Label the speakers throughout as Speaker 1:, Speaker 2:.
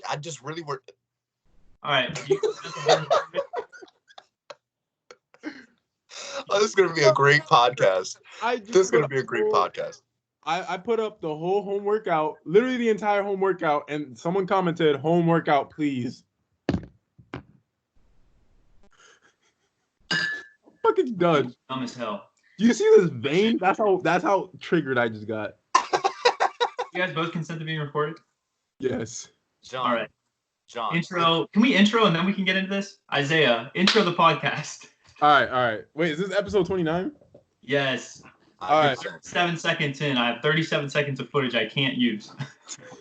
Speaker 1: I just really were.
Speaker 2: All right.
Speaker 1: Oh, this is gonna be a great podcast. This is gonna be a great podcast.
Speaker 3: I put up the whole home workout, literally the entire home workout, and someone commented, "Home workout, please." Fucking done.
Speaker 2: Dumb as hell.
Speaker 3: Do you see this vein? That's how triggered I just got.
Speaker 2: You guys both consent to being recorded?
Speaker 3: Yes.
Speaker 1: John.
Speaker 2: All right.
Speaker 1: John.
Speaker 2: Intro. Can we intro and then we can get into this? Isaiah, intro the podcast.
Speaker 3: All right. Wait, is this episode 29?
Speaker 2: Yes.
Speaker 3: All right.
Speaker 2: 7 seconds in. I have 37 seconds of footage I can't use.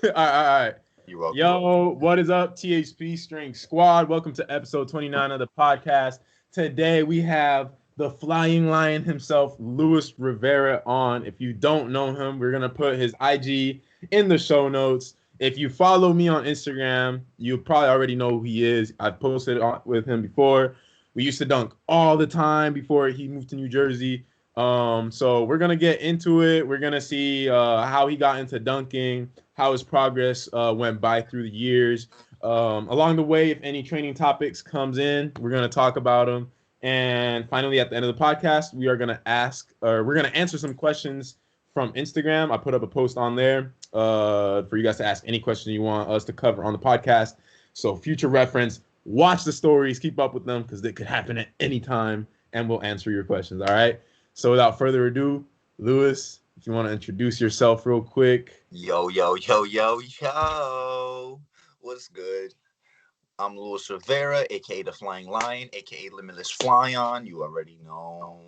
Speaker 3: All right.
Speaker 1: You're welcome.
Speaker 3: Yo, what is up, THPStrength squad? Welcome to episode 29 of the podcast. Today we have the flying lion himself, Luis Rivera, on. If you don't know him, we're going to put his IG in the show notes. If you follow me on Instagram, you probably already know who he is. I've posted with him before. We used to dunk all the time before he moved to New Jersey. So we're going to get into it. We're going to see how he got into dunking, how his progress went by through the years. Along the way, if any training topics comes in, we're going to talk about them. And finally, at the end of the podcast, we're going to answer some questions from Instagram. I put up a post on there for you guys to ask any question you want us to cover on the podcast. So future reference, watch the stories, keep up with them because they could happen at any time, and we'll answer your questions. All right. So without further ado, Luis, if you want to introduce yourself real quick.
Speaker 1: Yo. What's good? I'm Luis Rivera, a.k.a. the Flying Lion, a.k.a. Limitless Flyon. You already know.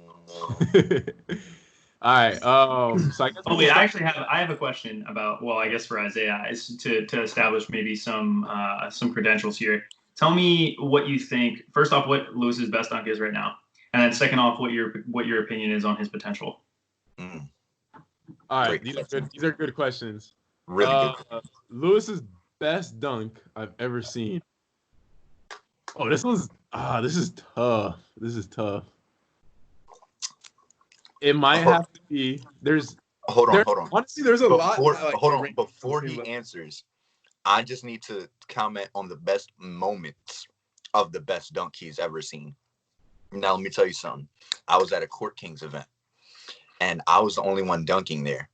Speaker 3: All right. So I guess.
Speaker 2: Oh wait, I have a question about. Well, I guess for Isaiah, is to establish maybe some credentials here. Tell me what you think. First off, what Luis's best dunk is right now, and then second off, what your opinion is on his potential.
Speaker 3: All right, these are good questions.
Speaker 1: Really good.
Speaker 3: Luis's best dunk I've ever seen. Oh, this is tough. This is tough. It might have to be.
Speaker 1: Hold on.
Speaker 3: Honestly, there's a lot.
Speaker 1: Hold on. Before he answers, I just need to comment on the best moments of the best dunk he's ever seen. Now, let me tell you something. I was at a Court Kings event, and I was the only one dunking there.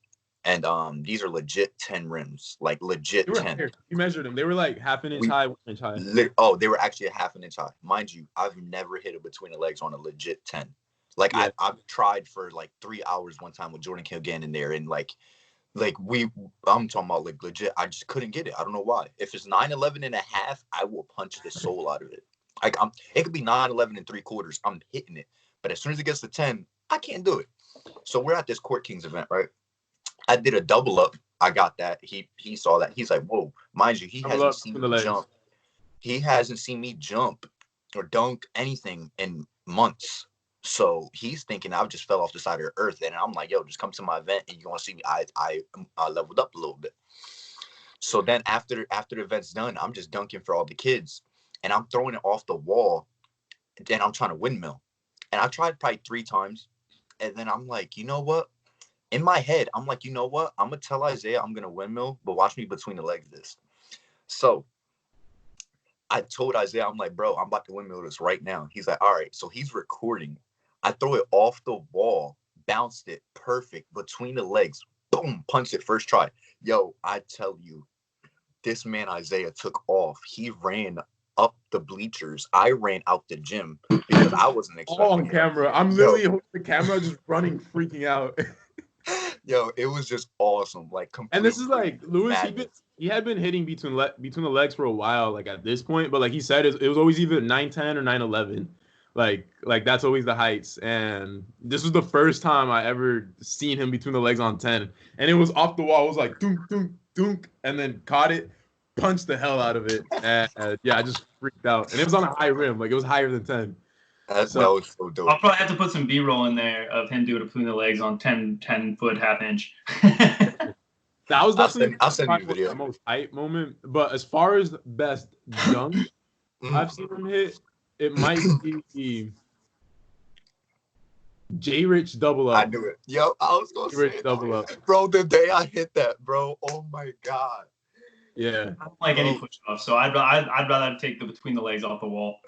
Speaker 1: And these are legit 10 rims, like legit 10.
Speaker 3: Here. You measured them. They were like half an inch high, 1 inch high.
Speaker 1: They were actually a half an inch high. Mind you, I've never hit it between the legs on a legit 10. Like, yeah. I've tried for like 3 hours one time with Jordan Kilgannon in there, and I'm talking about like legit. I just couldn't get it. I don't know why. If it's 9'11 and a half, I will punch the soul out of it. Like it could be 9'11 and 3/4. I'm hitting it, but as soon as it gets to 10, I can't do it. So we're at this Court Kings event, right? I did a double up. I got that. He saw that. He's like, whoa. Mind you, he hasn't seen me jump. He hasn't seen me jump or dunk anything in months. So he's thinking I just fell off the side of the earth. And I'm like, yo, just come to my event and you're going to see me. I leveled up a little bit. So then after the event's done, I'm just dunking for all the kids. And I'm throwing it off the wall. And I'm trying to windmill. And I tried probably 3 times. And then I'm like, you know what? In my head, I'm like, you know what? I'm going to tell Isaiah I'm going to windmill, but watch me between the legs this. So I told Isaiah, I'm like, bro, I'm about to windmill this right now. He's like, all right. So he's recording. I throw it off the wall, bounced it perfect between the legs. Boom, punched it first try. Yo, I tell you, this man Isaiah took off. He ran up the bleachers. I ran out the gym because I wasn't expecting
Speaker 3: on camera. I'm literally holding the camera, just running, freaking out.
Speaker 1: Yo, it was just awesome. Like,
Speaker 3: and this is like Luis. He had been hitting between the legs for a while. Like at this point, but like he said, it was always either 9'10" or 9'11". Like that's always the heights. And this was the first time I ever seen him between the legs on 10, and it was off the wall. It was like dunk, dunk, dunk, and then caught it, punched the hell out of it, and yeah, I just freaked out. And it was on a high rim. Like it was higher than 10.
Speaker 1: That was so dope.
Speaker 2: I'll probably have to put some B-roll in there of him doing it between the legs on 10 foot, half inch.
Speaker 3: That was definitely
Speaker 1: I'll send you a video.
Speaker 3: The most hype moment. But as far as best dunk I've seen him hit, it might be J Rich double up.
Speaker 1: I knew it. Yo, I was gonna say
Speaker 3: J Rich double up.
Speaker 1: Bro, the day I hit that, bro. Oh my God.
Speaker 3: Yeah.
Speaker 2: I don't like any push-offs, so I'd rather take the between the legs off the wall.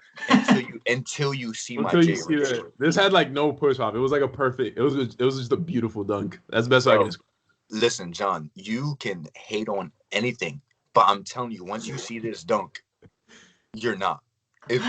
Speaker 1: until you see my
Speaker 3: Until you
Speaker 1: J
Speaker 3: see
Speaker 1: race.
Speaker 3: that. This had like no push off. It was like a perfect. It was just a beautiful dunk. That's the best way I can describe.
Speaker 1: Listen, John, you can hate on anything, but I'm telling you, once you see this dunk, you're not. You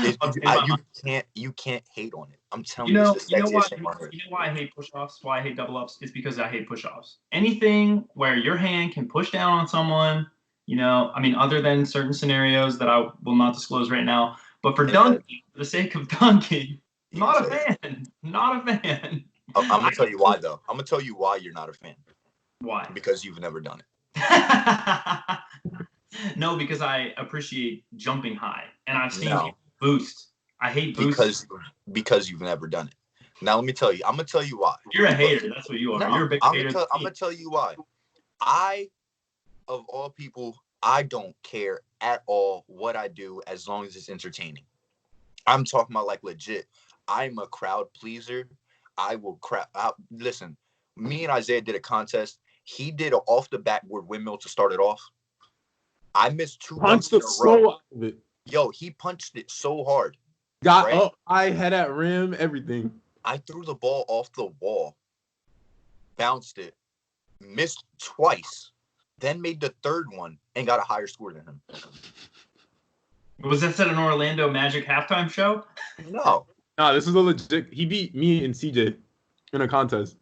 Speaker 1: can't hate on it. I'm telling you, it's the sexiest thing on earth.
Speaker 2: You know why I hate push-offs? Why I hate double ups? It's because I hate push-offs. Anything where your hand can push down on someone, I mean, other than certain scenarios that I will not disclose right now, but for dunking, for the sake of dunking, not a fan. Not a fan.
Speaker 1: I'm gonna tell you why, though. I'm gonna tell you why you're not a fan.
Speaker 2: Why?
Speaker 1: Because you've never done it.
Speaker 2: No, because I appreciate jumping high, and I've seen people boost. I hate boost
Speaker 1: because you've never done it. Now let me tell you. I'm gonna tell you why.
Speaker 2: You're a hater. That's what you are. You're a big hater.
Speaker 1: I'm gonna tell you why. Of all people, I don't care at all what I do as long as it's entertaining. I'm talking about like legit. I'm a crowd pleaser. I will listen. Me and Isaiah did a contest. He did an off the backboard windmill to start it off. I missed 2 punches in a row.
Speaker 3: Out of it.
Speaker 1: Yo, he punched it so hard.
Speaker 3: Got up, I head at rim, everything.
Speaker 1: I threw the ball off the wall, bounced it, missed twice, then made the third one and got a higher score than him.
Speaker 2: Was this at an Orlando Magic halftime show?
Speaker 1: No.
Speaker 3: No, this is a legit. He beat me and CJ in a contest.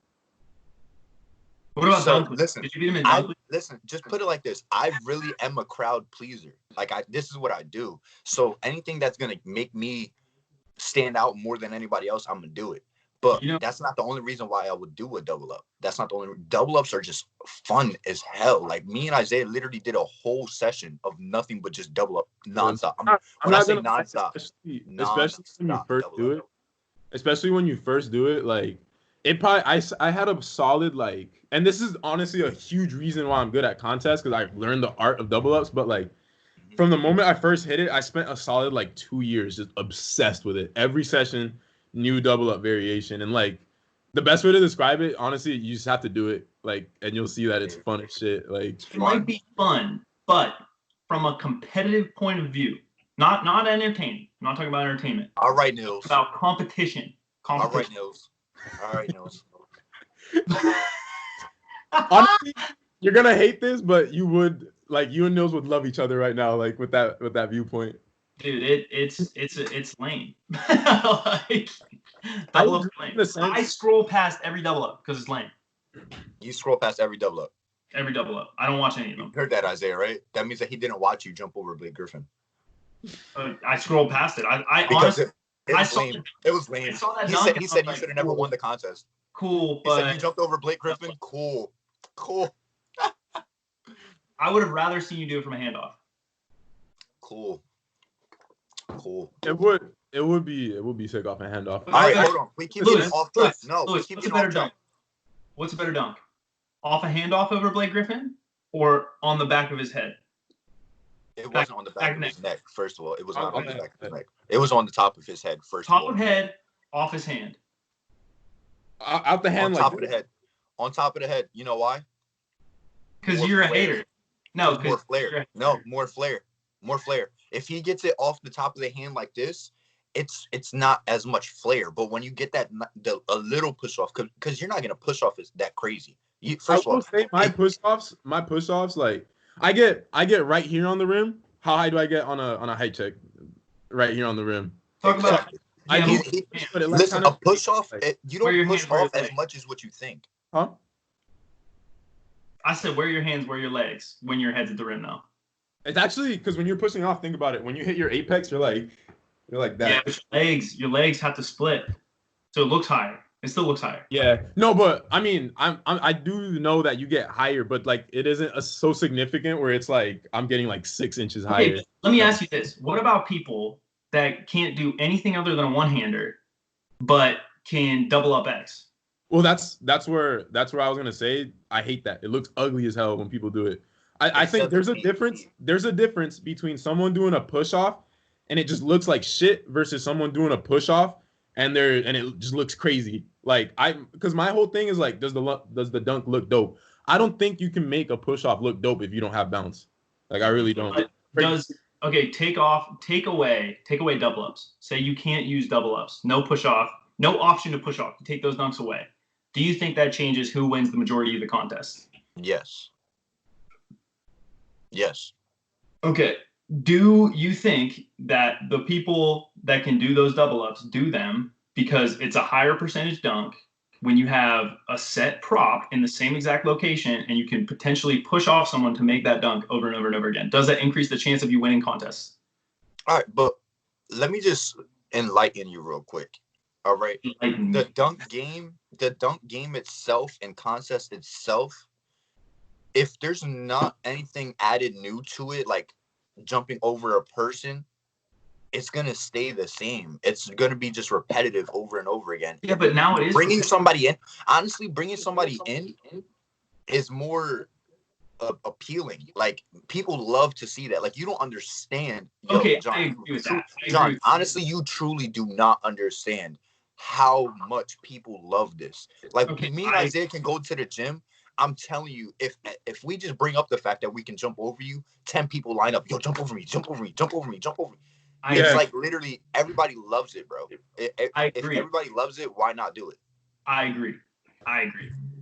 Speaker 2: What about Dunkley?
Speaker 1: Listen,
Speaker 2: did you beat him in Dunkley?
Speaker 1: Listen, just put it like this. I really am a crowd pleaser. This is what I do. So anything that's going to make me stand out more than anybody else, I'm going to do it. But that's not the only reason why I would do a double up. That's not the only. Double ups are just fun as hell. Like me and Isaiah literally did a whole session of nothing but just double up nonstop.
Speaker 3: I'm not saying
Speaker 1: nonstop,
Speaker 3: especially when you first do it, like it probably I had a solid like, and this is honestly a huge reason why I'm good at contests because I've learned the art of double ups. But like from the moment I first hit it, I spent a solid like 2 years just obsessed with it. Every session, new double up variation, and like the best way to describe it, honestly, you just have to do it, like, and you'll see that it's fun as shit. Like
Speaker 2: it might be fun, but from a competitive point of view, not entertaining. I'm not talking about entertainment.
Speaker 1: All right, Nils.
Speaker 2: About competition.
Speaker 1: All right, Nils.
Speaker 3: Honestly, you're gonna hate this, but you and Nils would love each other right now, like with that viewpoint.
Speaker 2: Dude, it's lame. Like, double ups are lame. I scroll past every double up because it's lame.
Speaker 1: You scroll past every double up.
Speaker 2: Every double up. I don't watch any of them.
Speaker 1: You heard that, Isaiah, right? That means that he didn't watch you jump over Blake Griffin.
Speaker 2: I scrolled past it. I honestly,
Speaker 1: it was lame. He said you should have never won the contest.
Speaker 2: Cool,
Speaker 1: but he said you jumped over Blake Griffin. Cool.
Speaker 2: I would have rather seen you do it from a handoff.
Speaker 1: Cool.
Speaker 3: It would be sick off a handoff.
Speaker 1: All right, hold on. We keep getting off track.
Speaker 2: What's a better dunk? What's a better dunk? Off a handoff over Blake Griffin or on the back of his head?
Speaker 1: It wasn't on the back of his neck, first of all. It was not on the back of his neck. It was on the top of his head, first of all.
Speaker 2: Top of head, off his hand.
Speaker 3: Out the hand,
Speaker 1: on top of the head. On top of the head. You know why?
Speaker 2: Because you're a hater. No,
Speaker 1: more flair. No, more flair. More flair. If he gets it off the top of the hand like this, it's not as much flair. But when you get a little push off, because you're not gonna push off that crazy. First of all,
Speaker 3: my push offs, like I get right here on the rim. How high do I get on a height check? Right here on the rim.
Speaker 2: Talk about.
Speaker 1: Listen, a push off. You don't push off as much as what you think.
Speaker 3: Huh?
Speaker 2: I said, where are your hands, where are your legs when your head's at the rim now?
Speaker 3: It's actually because when you're pushing off, think about it. When you hit your apex, you're like that.
Speaker 2: Yeah, but your legs have to split, so it looks higher. It still looks higher.
Speaker 3: Yeah, no, but I mean, I do know that you get higher, but like it isn't so significant where it's like I'm getting like 6 inches higher.
Speaker 2: Let me ask you this: what about people that can't do anything other than a one-hander, but can double up X?
Speaker 3: Well, that's where I was gonna say I hate that. It looks ugly as hell when people do it. I think there's a difference. There's a difference between someone doing a push off and it just looks like shit versus someone doing a push off and it just looks crazy. Like because my whole thing is like, does the dunk look dope? I don't think you can make a push off look dope if you don't have bounce. Like I really don't.
Speaker 2: But take away double ups. Say you can't use double ups. No push off. No option to push off. You take those dunks away. Do you think that changes who wins the majority of the contest?
Speaker 1: Yes. Yes.
Speaker 2: Okay. Do you think that the people that can do those double ups do them because it's a higher percentage dunk when you have a set prop in the same exact location and you can potentially push off someone to make that dunk over and over and over again? Does that increase the chance of you winning contests?
Speaker 1: All right, but let me just enlighten you real quick. All right. The dunk game itself and contest itself, if there's not anything added new to it, like jumping over a person, it's gonna stay the same. It's gonna be just repetitive over and over again.
Speaker 2: Yeah, but now it is
Speaker 1: bringing somebody in. Honestly, bringing somebody in is more appealing. Like people love to see that. Like you don't understand.
Speaker 2: Okay,
Speaker 1: John,
Speaker 2: I agree with that.
Speaker 1: John, honestly, you truly do not understand how much people love this. Like me and Isaiah can go to the gym. I'm telling you, if we just bring up the fact that we can jump over you, 10 people line up. Yo, jump over me, jump over me, jump over me, jump over me. It's like literally everybody loves it, bro.
Speaker 2: I agree.
Speaker 1: If everybody loves it, why not do it?
Speaker 2: I agree.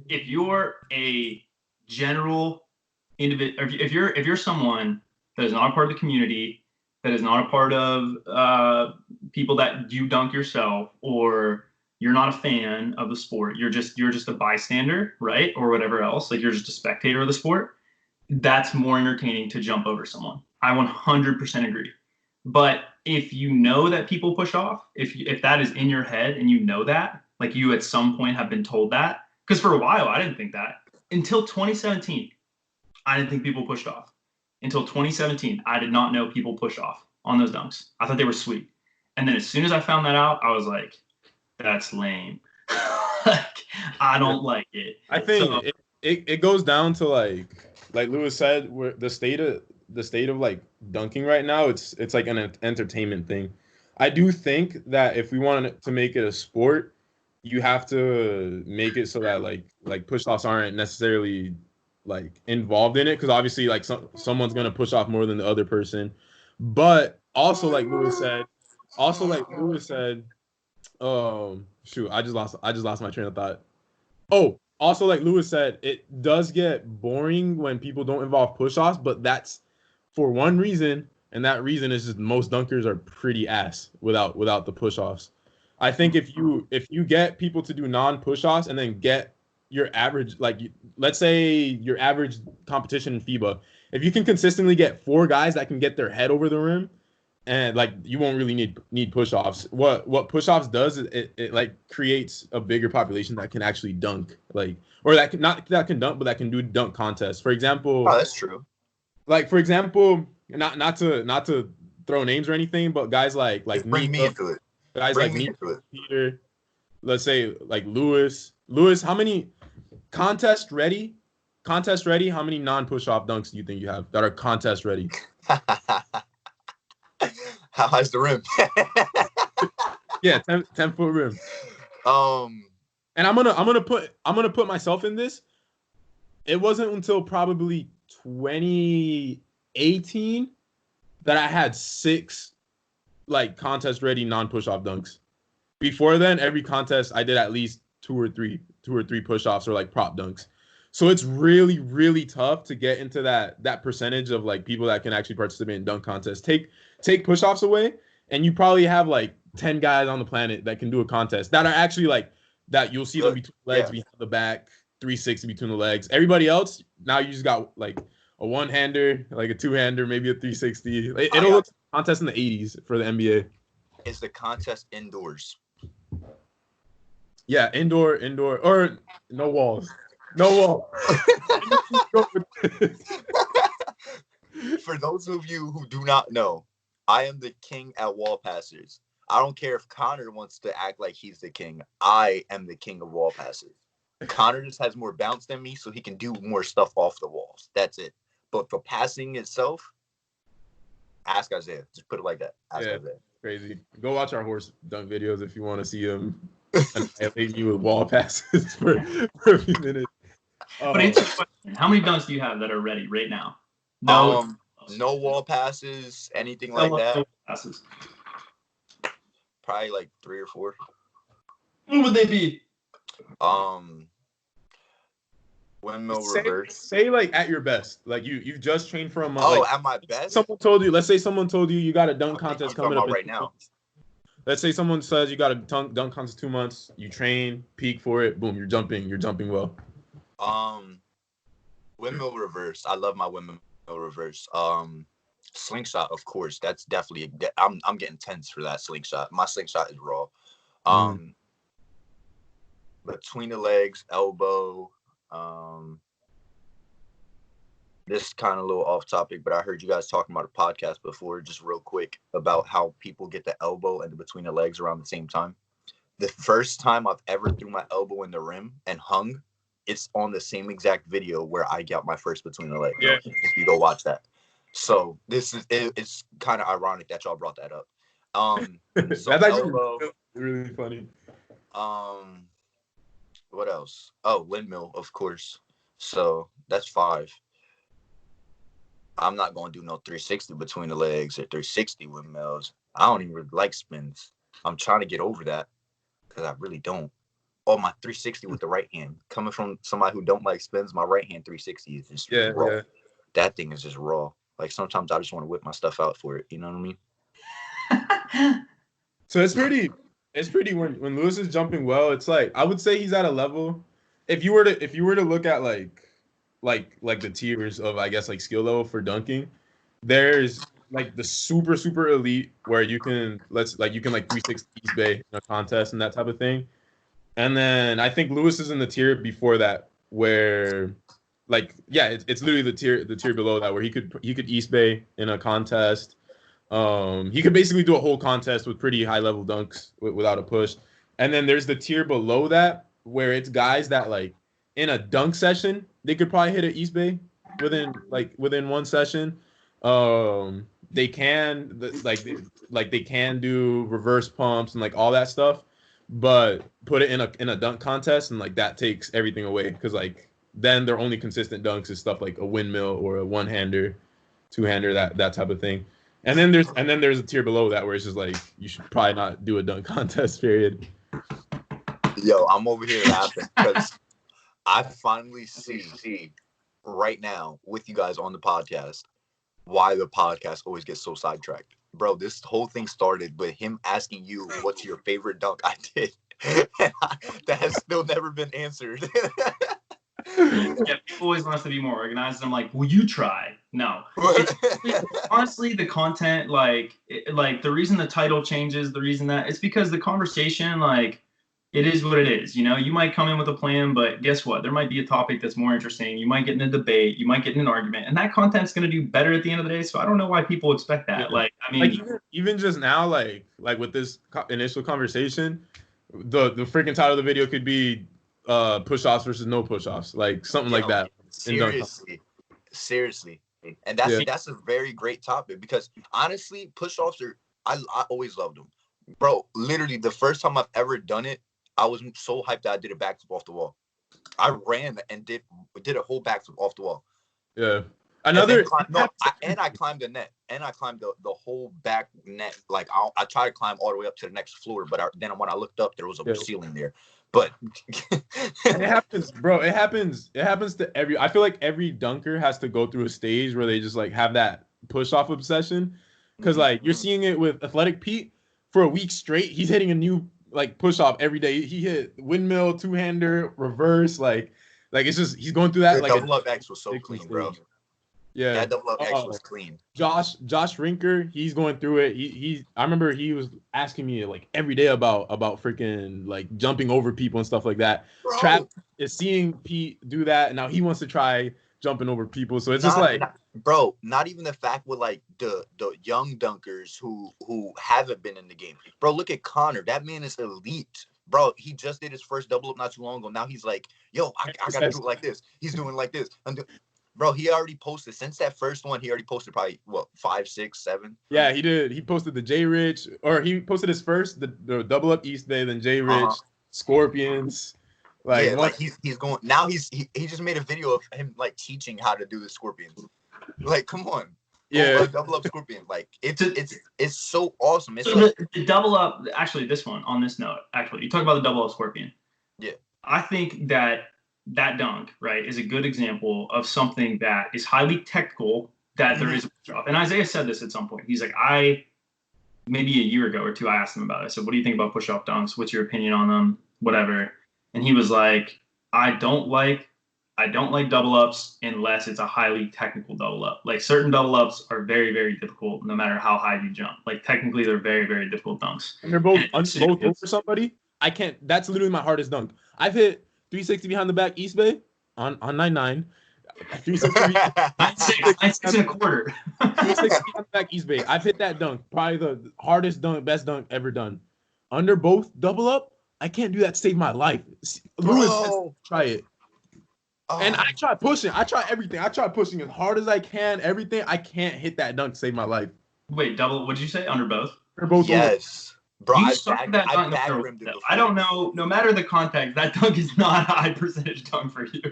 Speaker 2: If you're a general individual, if you're someone that is not a part of the community, that is not a part of people that you dunk yourself, or you're not a fan of the sport, you're just a bystander, right? Or whatever else, like you're just a spectator of the sport, that's more entertaining to jump over someone. I 100% agree. But if you know that people push off, if that is in your head and you know that, like you at some point have been told that, because for a while I didn't think that. Until 2017, I didn't think people pushed off. Until 2017, I did not know people pushed off on those dunks. I thought they were sweet. And then as soon as I found that out, I was like, that's lame. Like, I don't like it.
Speaker 3: I think it goes down to like Lewis said, where the state of like dunking right now, it's like an entertainment thing. I do think that if we wanted to make it a sport, you have to make it so that like push-offs aren't necessarily like involved in it, because obviously like someone's gonna push off more than the other person. But also like Lewis said, shoot, I just lost my train of thought. Oh, also like Lewis said, it does get boring when people don't involve push-offs, but that's for one reason, and that reason is just most dunkers are pretty ass without the push-offs. I think if you get people to do non-push-offs and then get your average, like let's say your average competition in FIBA, if you can consistently get 4 guys that can get their head over the rim, and like you won't really need push-offs. What push-offs does is it like creates a bigger population that can actually dunk, like, or that can dunk, but that can do dunk contests. For example,
Speaker 1: oh, that's true.
Speaker 3: Like for example, not to throw names or anything, but guys like
Speaker 1: bring me into it.
Speaker 3: Guys like me, Peter, let's say like Lewis, how many contest ready? How many non-push-off dunks do you think you have that are contest ready?
Speaker 1: How high's the rim?
Speaker 3: Yeah, 10-foot rim. And I'm gonna put myself in this. It wasn't until probably 2018 that I had 6 like contest ready non-push-off dunks. Before then, every contest I did at least 2 or 3 push-offs or like prop dunks. So it's really, really tough to get into that percentage of like people that can actually participate in dunk contests. Take push-offs away, and you probably have like 10 guys on the planet that can do a contest that are actually like that. You'll see them between the legs, behind the back, 360 between the legs. Everybody else, now you just got like a one-hander, like a two-hander, maybe a 360. It'll look like a contest in the 80s for the NBA.
Speaker 1: Is the contest indoors?
Speaker 3: Yeah, indoor, or no walls. No wall.
Speaker 1: For those of you who do not know, I am the king at wall passers. I don't care if Connor wants to act like he's the king. I am the king of wall passers. Connor just has more bounce than me, so he can do more stuff off the walls. That's it. But for passing itself, ask Isaiah. Just put it like that. Ask Isaiah.
Speaker 3: Crazy. Go watch our horse dunk videos if you want to see him annihilate you with wall passes for a few minutes.
Speaker 2: But answer the question: how many dunks do you have that are ready right now? No,
Speaker 1: No wall passes, anything
Speaker 2: No
Speaker 1: like that.
Speaker 2: passes.
Speaker 1: Probably like 3 or 4.
Speaker 2: What would they be?
Speaker 1: Windmill reverse.
Speaker 3: Say like at your best. Like you just trained for a month.
Speaker 1: Oh,
Speaker 3: like,
Speaker 1: at my best?
Speaker 3: Let's say someone told you got a dunk contest coming up
Speaker 1: right now.
Speaker 3: Let's say someone says you got a dunk contest 2 months, you train, peak for it, boom, you're jumping well.
Speaker 1: Windmill reverse. I love my windmill reverse. Slingshot, of course. That's definitely I'm getting tense for that slingshot. My slingshot is raw. Between the legs, elbow. This is kind of a little off topic, but I heard you guys talking about a podcast before, just real quick, about how people get the elbow and between the legs around the same time. The first time I've ever threw my elbow in the rim and hung, it's on the same exact video where I got my first between the legs.
Speaker 3: Yeah.
Speaker 1: If you go watch that. So it's kind of ironic that y'all brought that up. So
Speaker 3: That's
Speaker 1: elbow,
Speaker 3: really funny.
Speaker 1: What else? Oh, windmill, of course. So that's 5. I'm not going to do no 360 between the legs or 360 windmills. I don't even really like spins. I'm trying to get over that because I really don't. Oh, my 360 with the right hand. Coming from somebody who don't like spins, my right hand 360 is just raw. Yeah. That thing is just raw. Like sometimes I just want to whip my stuff out for it. You know what I mean?
Speaker 3: So it's pretty when Lewis is jumping well, it's like I would say he's at a level. If you were to look at like the tiers of, I guess, like skill level for dunking, there's like the super elite where you can like 360 East Bay in a contest and that type of thing. And then I think Lewis is in the tier before that where like, yeah, it's literally the tier below that where he could East Bay in a contest. He could basically do a whole contest with pretty high level dunks without a push. And then there's the tier below that where it's guys that like in a dunk session, they could probably hit an East Bay within one session. They can they can do reverse pumps and like all that stuff, but put it in a dunk contest and like that takes everything away because like then their only consistent dunks is stuff like a windmill or a one-hander, two-hander, that type of thing. And then there's a tier below that where it's just like you should probably not do a dunk contest, period.
Speaker 1: Yo, I'm over here laughing because I finally see right now with you guys on the podcast why the podcast always gets so sidetracked. Bro, this whole thing started with him asking you what's your favorite dunk I did. That has still never been answered.
Speaker 2: Yeah, people always want us to be more organized. I'm like, will you try? No. Honestly, the content, like the reason the title changes, the reason that it's because the conversation, like, it is what it is. You know, you might come in with a plan, but guess what? There might be a topic that's more interesting. You might get in a debate. You might get in an argument, and that content's going to do better at the end of the day. So I don't know why people expect that.
Speaker 3: Yeah.
Speaker 2: Like, I mean,
Speaker 3: like even just now, like with this initial conversation, the freaking title of the video could be push-offs versus no push-offs, like something like that.
Speaker 1: Seriously. And that's a very great topic because honestly, push-offs I always loved them. Bro, literally the first time I've ever done it, I was so hyped that I did a backflip off the wall. I ran and did a whole backflip off the wall.
Speaker 3: Yeah. I
Speaker 1: climbed the net, and I climbed the whole back net. Like I tried to climb all the way up to the next floor, but then when I looked up, there was a ceiling there. But
Speaker 3: it happens, bro. It happens to every. I feel like every dunker has to go through a stage where they just like have that push off obsession, because like you're seeing it with Athletic Pete for a week straight. He's hitting a new like push off every day. He hit windmill, two-hander, reverse, like it's just he's going through that. Like
Speaker 1: double up X was so clean, bro.
Speaker 3: Yeah,
Speaker 1: that double up X was clean.
Speaker 3: Josh Rinker, he's going through it. I remember he was asking me like every day about freaking like jumping over people and stuff like that.
Speaker 1: Bro.
Speaker 3: Trap is seeing Pete do that, and now he wants to try jumping over people. So it's
Speaker 1: bro, not even the fact with like the young dunkers who haven't been in the game. Bro, look at Connor. That man is elite. Bro, he just did his first double up not too long ago. Now he's like, yo, I gotta do it like this. He's doing like this. Bro, he already posted since that first one. He already posted probably 5, 6, 7.
Speaker 3: Yeah, he did. He posted the J Rich, or he posted his first the double up East Bay, then J Rich, Scorpions. Like,
Speaker 1: yeah, like he's going now. He just made a video of him like teaching how to do the Scorpions. Like, come on.
Speaker 3: Yeah.
Speaker 1: Double up scorpion. Like it's so awesome. It's
Speaker 2: So
Speaker 1: like
Speaker 2: the double up. Actually, this one on this note. Actually, you talk about the double up scorpion.
Speaker 1: yeah.
Speaker 2: I think that dunk, right, is a good example of something that is highly technical, that there is a push off. And Isaiah said this at some point. He's like, maybe a year ago or two, I asked him about it. I said, what do you think about push off dunks? What's your opinion on them? Whatever. And he was like, I don't like double ups unless it's a highly technical double up. Like certain double ups are very, very difficult no matter how high you jump. Like technically they're very, very difficult dunks.
Speaker 3: And they're both over somebody. I can't. That's literally my hardest dunk. I've hit 360 behind the back East Bay on 9-9.
Speaker 2: 9-6 and a quarter.
Speaker 3: 360 behind the back East Bay. I've hit that dunk. Probably the hardest dunk, best dunk ever done. Under both double up, I can't do that to save my life. Lewis, try it. And I try pushing. I try everything. I try pushing as hard as I can. Everything. I can't hit that dunk to save my life.
Speaker 2: Wait, double? What did you say? Under both?
Speaker 3: They're both
Speaker 1: yes. Bro,
Speaker 2: You
Speaker 1: I
Speaker 2: started that dunk
Speaker 1: back
Speaker 2: under-
Speaker 1: rimmed it before.
Speaker 2: I don't know. No matter the context, that dunk is not a high percentage dunk for you.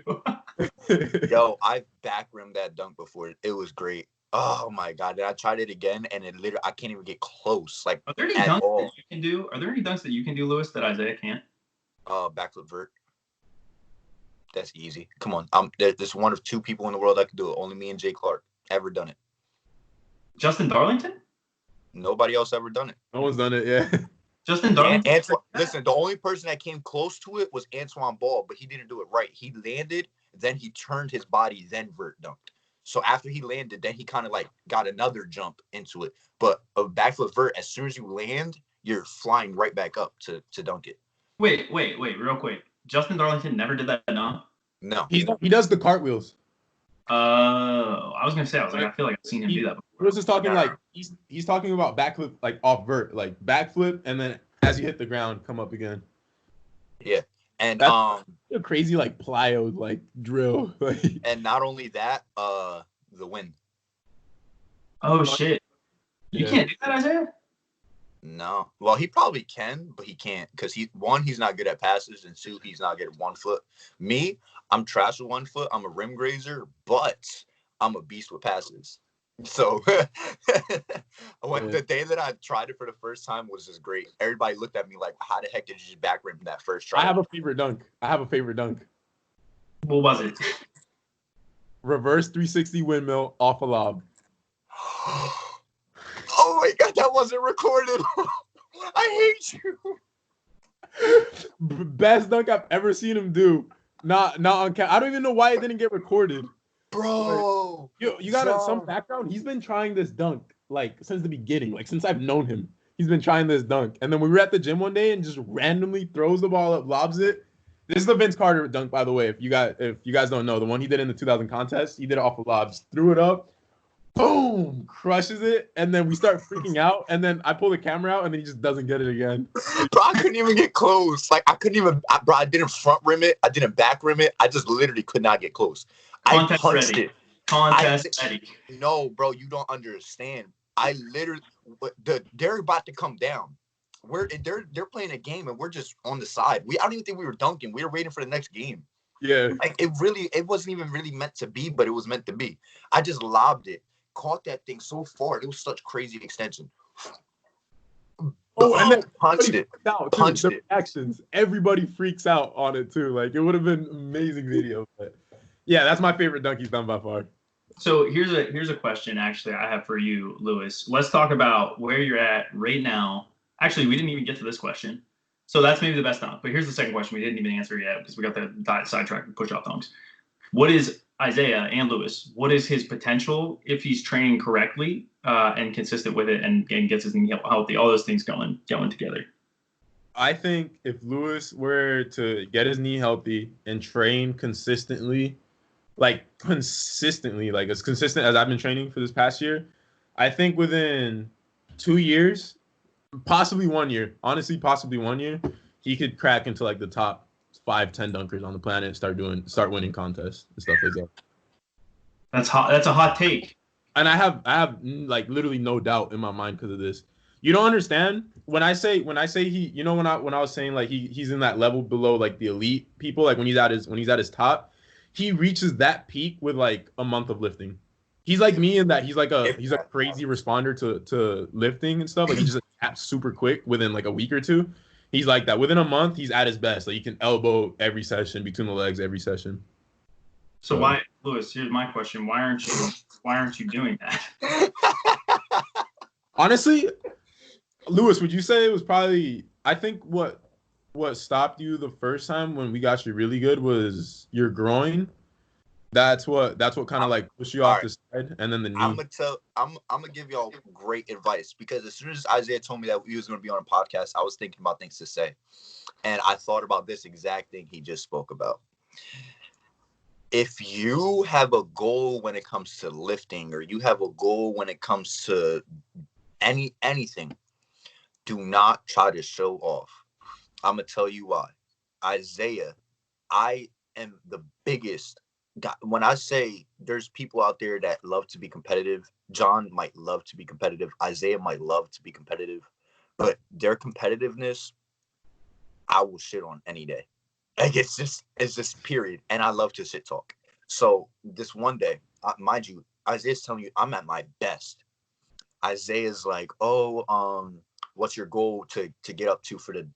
Speaker 1: Yo, I back rimmed that dunk before. It was great. Oh my god! And I tried it again, and it literally I can't even get close. Like
Speaker 2: Are there any dunks that you can do? Are there any dunks that you can do, Lewis, that Isaiah can't?
Speaker 1: Backflip vert. That's easy. Come on. There's one of two people in the world that can do it. Only me and Jay Clark ever done it.
Speaker 2: Justin Darlington?
Speaker 1: Nobody else ever done it.
Speaker 3: No one's done it. Yeah.
Speaker 2: Justin Darlington?
Speaker 1: Listen, the only person that came close to it was Antoine Ball, but he didn't do it right. He landed, then he turned his body, then vert dunked. So after he landed, then he kind of like got another jump into it. But a backflip vert, as soon as you land, you're flying right back up to dunk it.
Speaker 2: Wait, real quick. Justin Darlington never did that dunk?
Speaker 1: No.
Speaker 3: He does the cartwheels.
Speaker 2: I was gonna say, I feel like I've seen him do that before.
Speaker 3: He was just talking like he's talking about backflip like off vert, like backflip, and then as you hit the ground, come up again.
Speaker 1: Yeah, and
Speaker 3: that's a crazy like plyo like drill.
Speaker 1: And not only that, the wind.
Speaker 2: Oh shit! You can't do that, Isaiah?
Speaker 1: No. Well, he probably can, but he can't because he's not good at passes, and two, he's not good at 1 foot. Me, I'm trash with 1 foot. I'm a rim grazer, but I'm a beast with passes. So the day that I tried it for the first time was just great. Everybody looked at me like, how the heck did you just back rim that first try?
Speaker 3: I have a favorite dunk.
Speaker 2: What was it?
Speaker 3: Reverse 360 windmill off a lob.
Speaker 1: Oh my god, that wasn't recorded. I hate you.
Speaker 3: Best dunk I've ever seen him do. Not on camera. I don't even know why it didn't get recorded.
Speaker 1: Bro.
Speaker 3: You got some background. He's been trying this dunk like since the beginning, like since I've known him. He's been trying this dunk. And then we were at the gym one day and just randomly throws the ball up, lobs it. This is the Vince Carter dunk, by the way. If you guys don't know, the one he did in the 2000 contest, he did it off of lobs, threw it up. Boom, crushes it, and then we start freaking out, and then I pull the camera out, and then he just doesn't get it again.
Speaker 1: Bro, I couldn't even get close. Like, I didn't front rim it. I didn't back rim it. I just literally could not get close.
Speaker 2: Contest
Speaker 1: I punched
Speaker 2: ready.
Speaker 1: it.
Speaker 2: Contest ready.
Speaker 1: No, bro, you don't understand. I literally, they're about to come down. They're playing a game, and we're just on the side. I don't even think we were dunking. We were waiting for the next game.
Speaker 3: Yeah.
Speaker 1: Like, it wasn't even really meant to be, but it was meant to be. I just lobbed it. Caught that thing so far. It was such crazy extension.
Speaker 3: Oh, and then
Speaker 1: punched it.
Speaker 3: Punched it. Actions. Everybody freaks out on it too. Like it would have been amazing video. But yeah, that's my favorite dunk he's done by far.
Speaker 2: So here's a question actually I have for you, Lewis. Let's talk about where you're at right now. Actually, we didn't even get to this question. So that's maybe the best dunk. But here's the second question we didn't even answer yet because we got the sidetrack and push off dunks. What is Isaiah and Lewis, what is his potential if he's training correctly and consistent with it and gets his knee healthy, all those things going together?
Speaker 3: I think if Lewis were to get his knee healthy and train consistently, like as consistent as I've been training for this past year, I think within 2 years, possibly 1 year, honestly, possibly 1 year, he could crack into like the top 5-10 dunkers on the planet, start winning contests and stuff like that.
Speaker 2: That's hot. That's a hot take.
Speaker 3: And I have like literally no doubt in my mind because of this. You don't understand when I say he, you know, when I was saying like he's in that level below like the elite people, like when he's at his top, he reaches that peak with like a month of lifting. He's like me in that he's a
Speaker 1: If
Speaker 3: crazy responder to lifting and stuff. Like he just taps super quick within like a week or two. He's like that. Within a month, he's at his best. Like he can elbow every session between the legs every session.
Speaker 2: So why, Lewis? Here's my question: Why aren't you doing that?
Speaker 3: Honestly, Lewis, would you say it was probably? I think what stopped you the first time when we got you really good was your groin. That's what kind of like pushed you
Speaker 1: All
Speaker 3: off
Speaker 1: right.
Speaker 3: the side, and then the knee.
Speaker 1: I'm gonna give y'all great advice, because as soon as Isaiah told me that he was gonna be on a podcast, I was thinking about things to say, and I thought about this exact thing he just spoke about. If you have a goal when it comes to lifting, or you have a goal when it comes to anything, do not try to show off. I'm gonna tell you why. Isaiah, I am the biggest guy. When I say there's people out there that love to be competitive, John might love to be competitive, Isaiah might love to be competitive, but their competitiveness, I will shit on any day. Like it's just period. And I love to shit talk. So this one day, mind you, Isaiah's telling you I'm at my best. Isaiah's like, oh, what's your goal to get up to for the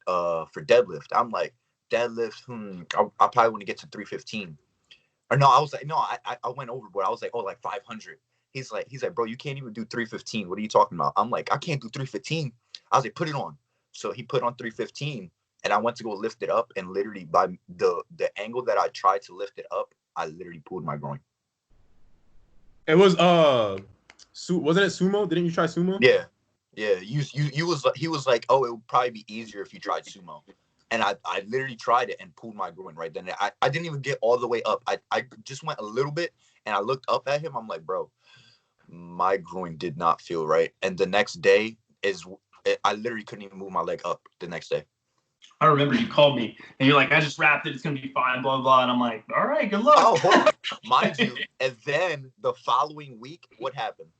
Speaker 1: for deadlift? I'm like, deadlift, I probably want to get to 315. Or no, I was like, no, I went overboard. I was like, oh, like 500. He's like, bro, you can't even do 315. What are you talking about? I'm like, I can't do 315. I was like, put it on. So he put on 315, and I went to go lift it up, and literally by the angle that I tried to lift it up, I literally pulled my groin.
Speaker 3: It was wasn't it sumo? Didn't you try sumo?
Speaker 1: Yeah. He was like, oh, it would probably be easier if you tried sumo. And I literally tried it and pulled my groin right then. I didn't even get all the way up. I just went a little bit, and I looked up at him. I'm like, bro, my groin did not feel right. And the next day I literally couldn't even move my leg up the next day.
Speaker 2: I remember you called me and you're like, I just wrapped it. It's going to be fine, blah, blah. And I'm like, all right, good luck.
Speaker 1: Oh, hold on. Mind you. And then the following week, what happened?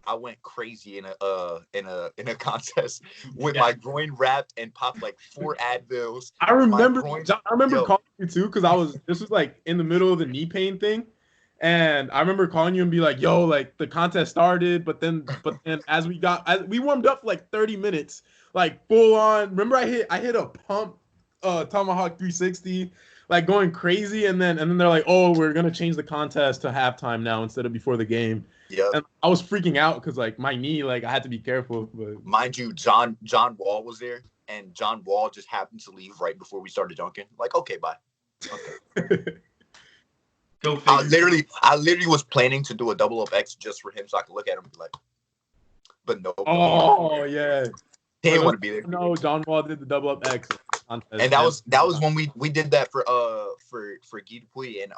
Speaker 1: I went crazy in a contest with my groin wrapped and popped like 4 Advils.
Speaker 3: I remember
Speaker 1: Yo.
Speaker 3: calling you too, because this was like in the middle of the knee pain thing. And I remember calling you and be like, yo, like the contest started, but then as we warmed up for like 30 minutes, like full on. Remember I hit a pump Tomahawk 360, like going crazy, and then they're like, oh, we're gonna change the contest to halftime now instead of before the game.
Speaker 1: Yeah.
Speaker 3: And I was freaking out because like my knee, like I had to be careful. But
Speaker 1: mind you, John Wall was there, and John Wall just happened to leave right before we started dunking. Like, okay, bye. Okay.
Speaker 2: Go figure.
Speaker 1: I literally was planning to do a double up X just for him so I could look at him and be like, but no.
Speaker 3: Oh yeah.
Speaker 1: He didn't want to be there.
Speaker 3: No, John Wall did the double up X contest.
Speaker 1: And that was when we did that for Guy Dupuis, and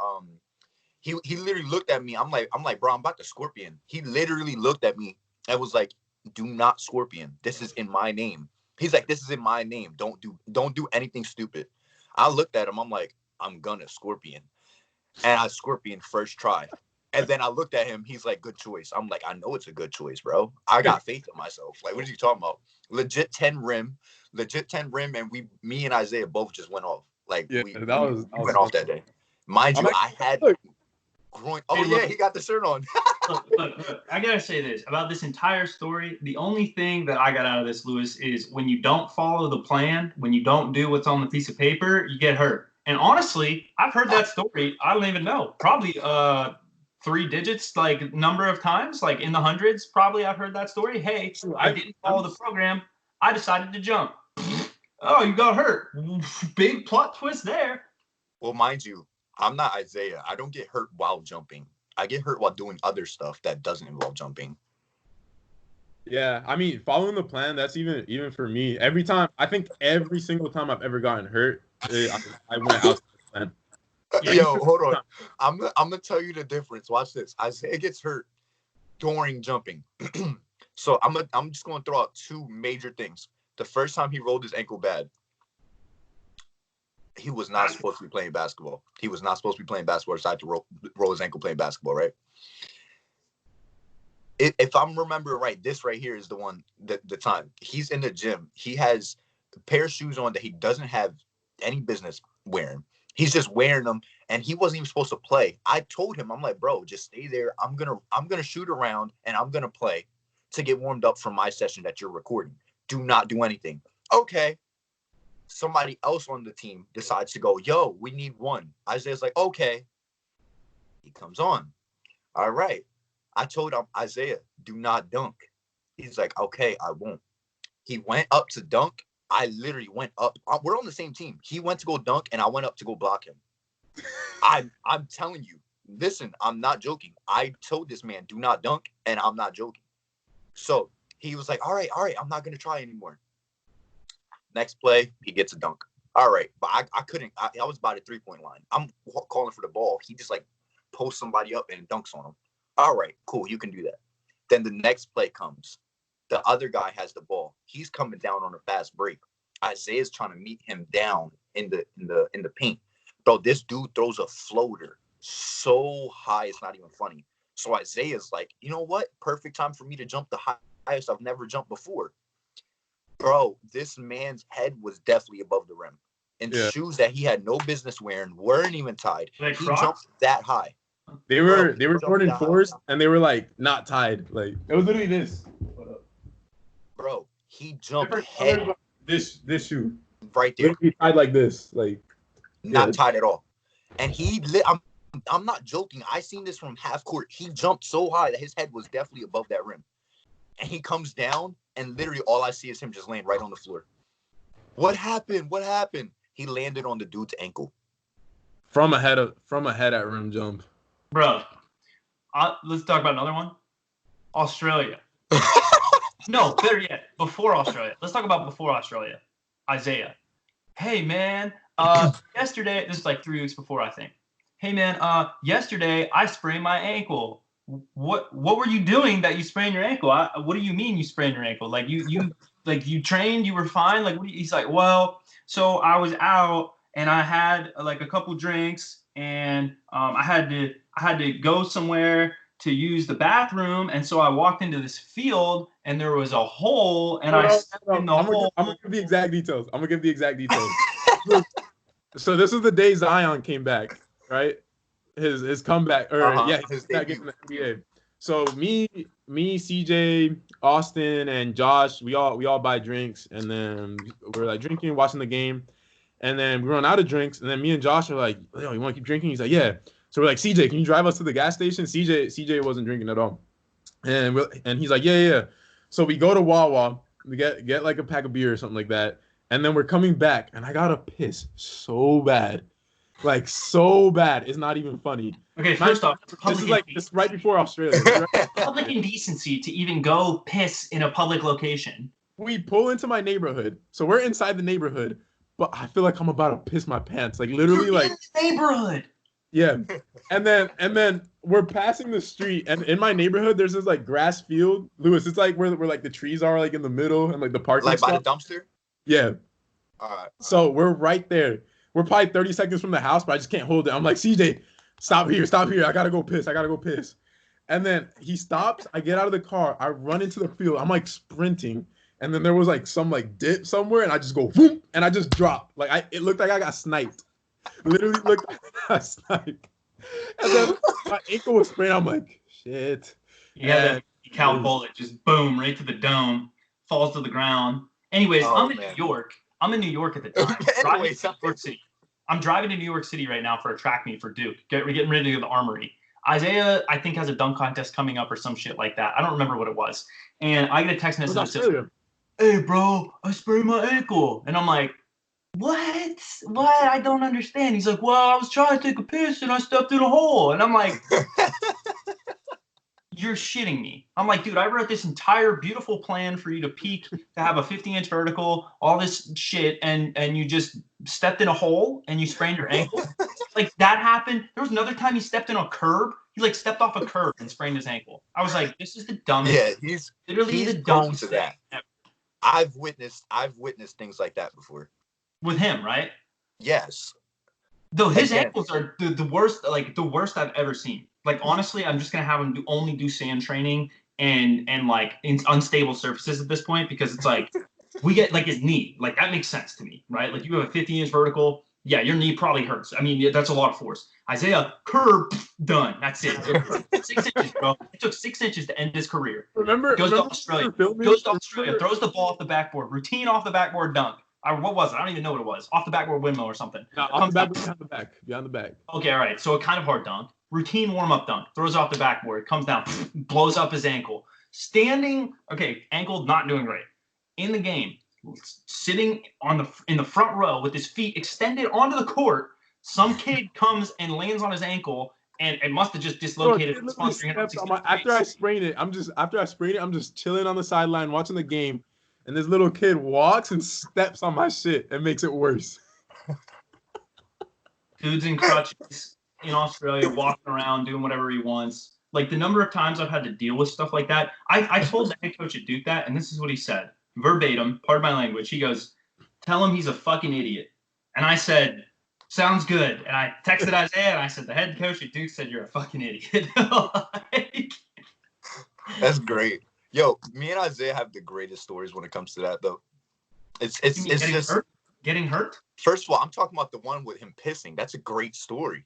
Speaker 1: he literally looked at me. I'm like, bro, I'm about to scorpion. He literally looked at me and was like, do not scorpion. This is in my name. He's like, this is in my name. Don't do anything stupid. I looked at him. I'm like, I'm gonna scorpion. And I scorpion first try. And then I looked at him. He's like, good choice. I'm like, I know it's a good choice, bro. I got faith in myself. Like, what are you talking about? Legit 10 rim. And me and Isaiah both just went off. Like,
Speaker 3: yeah,
Speaker 1: we
Speaker 3: went
Speaker 1: off that day. Mind you, I had groin. Oh,
Speaker 2: Hey,
Speaker 1: yeah,
Speaker 2: look.
Speaker 1: he got the shirt on.
Speaker 2: Look, I got to say this about this entire story. The only thing that I got out of this, Lewis, is when you don't follow the plan, when you don't do what's on the piece of paper, you get hurt. And honestly, I've heard that story. I don't even know. Probably 3 digits, like number of times, like in the hundreds. Probably I've heard that story. Hey, I didn't follow the program. I decided to jump. Oh, you got hurt. Big plot twist there.
Speaker 1: Well, mind you, I'm not Isaiah. I don't get hurt while jumping. I get hurt while doing other stuff that doesn't involve jumping.
Speaker 3: Yeah, I mean, following the plan, that's even for me. Every single time I've ever gotten hurt, I went out to the plan.
Speaker 1: Yo, hold on. I'm gonna tell you the difference. Watch this. Isaiah gets hurt during jumping. So I'm just gonna throw out 2 major things. The first time he rolled his ankle bad, he was not supposed to be playing basketball. He was not supposed to be playing basketball. Decided to roll his ankle playing basketball, right? If I'm remembering right, this right here is the one, the time. He's in the gym. He has a pair of shoes on that he doesn't have any business wearing. He's just wearing them, and he wasn't even supposed to play. I told him, I'm like, bro, just stay there. I'm gonna shoot around and I'm gonna play to get warmed up for my session that you're recording. Do not do anything. Okay. Somebody else on the team decides to go, yo, we need one. Isaiah's like, okay. He comes on. All right. I told him, Isaiah, do not dunk. He's like, okay, I won't. He went up to dunk. I literally went up. We're on the same team. He went to go dunk, and I went up to go block him. I'm telling you, listen, I'm not joking. I told this man, do not dunk, and I'm not joking. So he was like, all right, I'm not going to try anymore. Next play, he gets a dunk. All right, but I couldn't. I was by the three-point line. I'm calling for the ball. He just, like, posts somebody up and dunks on him. All right, cool, you can do that. Then the next play comes. The other guy has the ball. He's coming down on a fast break. Isaiah's trying to meet him down in the paint. Bro, this dude throws a floater so high, it's not even funny. So Isaiah's like, you know what? Perfect time for me to jump the highest I've never jumped before. Bro, this man's head was definitely above the rim. And shoes that he had no business wearing weren't even tied.
Speaker 2: Like
Speaker 1: he jumped that high.
Speaker 3: They were Jordan 4s, and they were like not tied. Like it was literally this.
Speaker 1: Bro, he jumped head.
Speaker 3: This shoe
Speaker 1: right there.
Speaker 3: Literally tied like this, like
Speaker 1: not tied at all. And I'm not joking. I seen this from half court. He jumped so high that his head was definitely above that rim. And he comes down, and literally all I see is him just laying right on the floor. What happened? What happened? He landed on the dude's ankle.
Speaker 3: From a head at rim jump.
Speaker 2: Bro, let's talk about another one. Australia. No, better yet, before Australia. Let's talk about before Australia. Isaiah. Hey, man, yesterday, this is like 3 weeks before, I think. Hey, man, yesterday I sprained my ankle. What were you doing that you sprained your ankle? What do you mean you sprained your ankle? Like you trained, you were fine? Like he's like, well, so I was out and I had like a couple drinks and I had to go somewhere to use the bathroom, and so I walked into this field and there was a hole and I stepped in the hole.
Speaker 3: I'm gonna give the exact details. So this is the day Zion came back, right? His comeback, his back in the NBA. So me, CJ, Austin, and Josh, we all buy drinks, and then we're like drinking, watching the game, and then we run out of drinks, and then me and Josh are like, yo, you want to keep drinking? He's like, yeah. So we're like, CJ, can you drive us to the gas station? CJ wasn't drinking at all, and he's like, yeah. So we go to Wawa, we get like a pack of beer or something like that, and then we're coming back, and I gotta piss so bad. Like so bad, it's not even funny.
Speaker 2: Okay, first off,
Speaker 3: this is right before Australia.
Speaker 2: Public indecency to even go piss in a public location.
Speaker 3: We pull into my neighborhood, so we're inside the neighborhood, but I feel like I'm about to piss my pants. Like literally, like
Speaker 2: in the neighborhood.
Speaker 3: Yeah, and then we're passing the street, and in my neighborhood, there's this like grass field. Lewis, it's like where like the trees are, like in the middle, and like the parking.
Speaker 1: Like by the dumpster.
Speaker 3: Yeah.
Speaker 1: All right.
Speaker 3: So we're right there. We're probably 30 seconds from the house, but I just can't hold it. I'm like, CJ, stop here. I gotta go piss. And then he stops. I get out of the car. I run into the field. I'm like sprinting. And then there was like some like dip somewhere, and I just go whoop, and I just drop. Like it looked like I got sniped. Literally looked like I got sniped. And then my ankle was sprained. I'm like, shit.
Speaker 2: Yeah, that cow bullet just boom right to the dome, falls to the ground. Anyways, I'm in New York. I'm in New York at the time.
Speaker 1: Anyways,
Speaker 2: New York City. I'm driving to New York City right now for a track meet for Duke. We're getting ready to go to the Armory. Isaiah, I think, has a dunk contest coming up or some shit like that. I don't remember what it was. And I get a text message that says, hey, bro, I sprained my ankle. And I'm like, what? I don't understand. He's like, well, I was trying to take a piss and I stepped in a hole. And I'm like, you're shitting me. I'm like, dude, I wrote this entire beautiful plan for you to peak, to have a 50-inch vertical, all this shit, and you just stepped in a hole and you sprained your ankle. Like, that happened. There was another time he stepped in a curb. He, like, stepped off a curb and sprained his ankle. I was like, this is the dumbest.
Speaker 1: Yeah, he's
Speaker 2: the dumbest
Speaker 1: to that.
Speaker 2: Ever.
Speaker 1: I've witnessed things like that before.
Speaker 2: With him, right?
Speaker 1: Yes.
Speaker 2: Though his ankles are the worst, like the worst I've ever seen. Like, honestly, I'm just gonna have him only do sand training and like in unstable surfaces at this point, because it's like we get like his knee, like that makes sense to me, right? Like you have a 50-inch vertical, yeah, your knee probably hurts. I mean, that's a lot of force. Isaiah, curb, done. That's it. 6 inches, bro. It took 6 inches to end his career. Goes to Australia. Throws the ball off the backboard. Routine off the backboard dunk. What was it? I don't even know what it was. Off the backboard windmill or something.
Speaker 3: No, off the back, behind the back.
Speaker 2: Okay, all right. So a kind of hard dunk. Routine warm-up dunk. Throws off the backboard. Comes down. Blows up his ankle. Standing. Okay, ankle not doing great. In the game, sitting in the front row with his feet extended onto the court. Some kid comes and lands on his ankle, and it must have just dislocated.
Speaker 3: After I sprained it, I'm just chilling on the sideline watching the game, and this little kid walks and steps on my shit and makes it worse.
Speaker 2: Dude's in crutches in Australia, walking around doing whatever he wants. Like the number of times I've had to deal with stuff like that. I told the head coach at Duke that, and this is what he said, verbatim, pardon my language. He goes, "Tell him he's a fucking idiot," and I said, "Sounds good." And I texted Isaiah and I said, "The head coach at Duke said you're a fucking idiot." Like,
Speaker 1: that's great. Yo, me and Isaiah have the greatest stories when it comes to that, though. It's just
Speaker 2: getting hurt.
Speaker 1: First of all, I'm talking about the one with him pissing. That's a great story.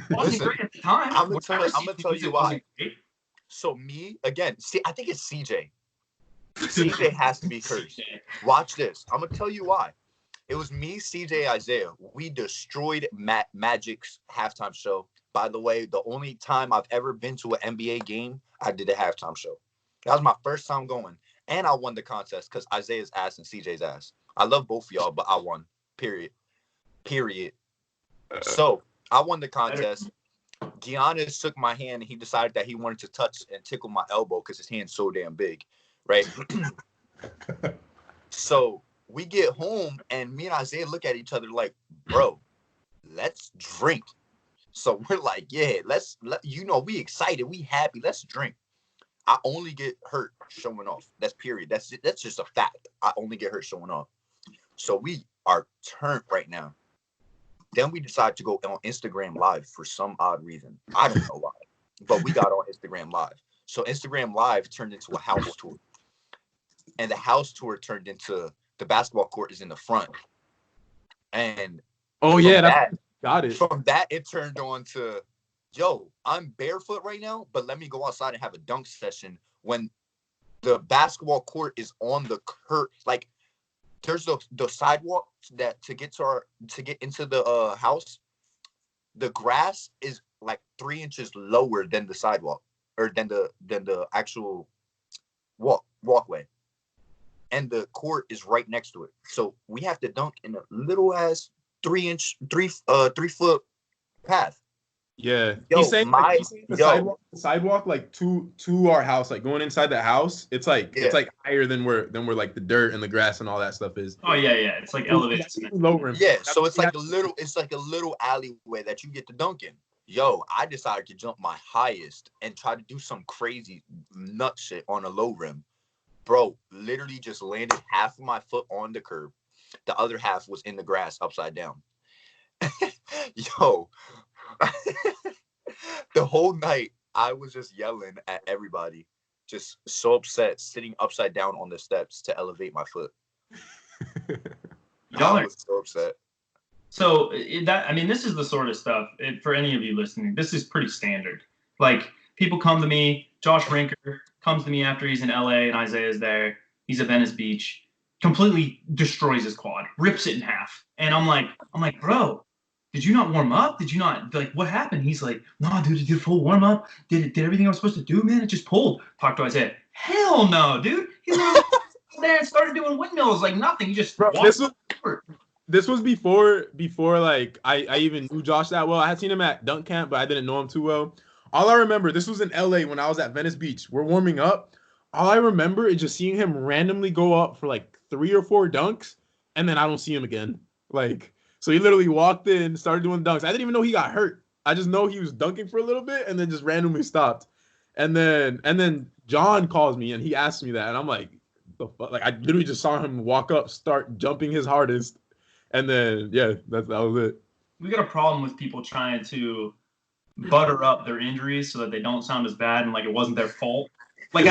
Speaker 2: Wasn't great at the time.
Speaker 1: I'm gonna tell you why. So me again. See, I think it's CJ. CJ has to be cursed. Watch this. I'm gonna tell you why. It was me, CJ, Isaiah. We destroyed Magic's halftime show. By the way, the only time I've ever been to an NBA game, I did a halftime show. That was my first time going. And I won the contest because Isaiah's ass and CJ's ass. I love both of y'all, but I won. Period. So I won the contest. Giannis took my hand and he decided that he wanted to touch and tickle my elbow because his hand's so damn big. Right? So we get home and me and Isaiah look at each other like, bro, let's drink. So we're like, yeah, we excited, we happy, let's drink. I only get hurt showing off. That's period. That's it. That's just a fact. I only get hurt showing off. So we are turned right now. Then we decide to go on Instagram Live for some odd reason. I don't know why, but we got on Instagram Live. So Instagram Live turned into a house tour. And the house tour turned into the basketball court is in the front. And
Speaker 3: got it.
Speaker 1: From that, it turned on to, yo, I'm barefoot right now, but let me go outside and have a dunk session when the basketball court is on the curb. Like, there's the sidewalk that to get into the house. The grass is like 3 inches lower than the sidewalk or than the actual walkway. And the court is right next to it. So we have to dunk in a little ass 3 foot path.
Speaker 3: Yeah.
Speaker 1: Yo,
Speaker 3: he's saying the sidewalk like to our house, like going inside the house, it's like higher than where like the dirt and the grass and all that stuff is.
Speaker 2: Oh yeah. It's like elevated.
Speaker 3: Lower.
Speaker 1: Yeah, so it's like a little alleyway that you get to dunk in. Yo, I decided to jump my highest and try to do some crazy nut shit on a low rim. Bro, literally just landed half of my foot on the curb. The other half was in the grass upside down. Yo, the whole night I was just yelling at everybody, just so upset, sitting upside down on the steps to elevate my foot. I was so upset.
Speaker 2: So this is the sort of stuff, for any of you listening, this is pretty standard. Like, people come to me, Josh Rinker comes to me after he's in LA and Isaiah's there. He's at Venice Beach, completely destroys his quad, rips it in half. And I'm like, bro, did you not warm up? Did you not, like, what happened? He's like, no, dude, did full warm up? Did everything I was supposed to do, man? It just pulled. Talk to Isaiah. Hell no, dude. He there and started doing windmills like nothing. He just
Speaker 3: This was before like I even knew Josh that well. I had seen him at dunk camp, but I didn't know him too well. All I remember, this was in LA when I was at Venice Beach. We're warming up. All I remember is just seeing him randomly go up for like 3 or 4 dunks, and then I don't see him again. Like, so he literally walked in, started doing dunks. I didn't even know he got hurt. I just know he was dunking for a little bit and then just randomly stopped. And then John calls me and he asks me that, and I'm like, the fuck? Like, I literally just saw him walk up, start jumping his hardest, and then that was it.
Speaker 2: We got a problem with people trying to butter up their injuries so that they don't sound as bad and like it wasn't their fault. Like,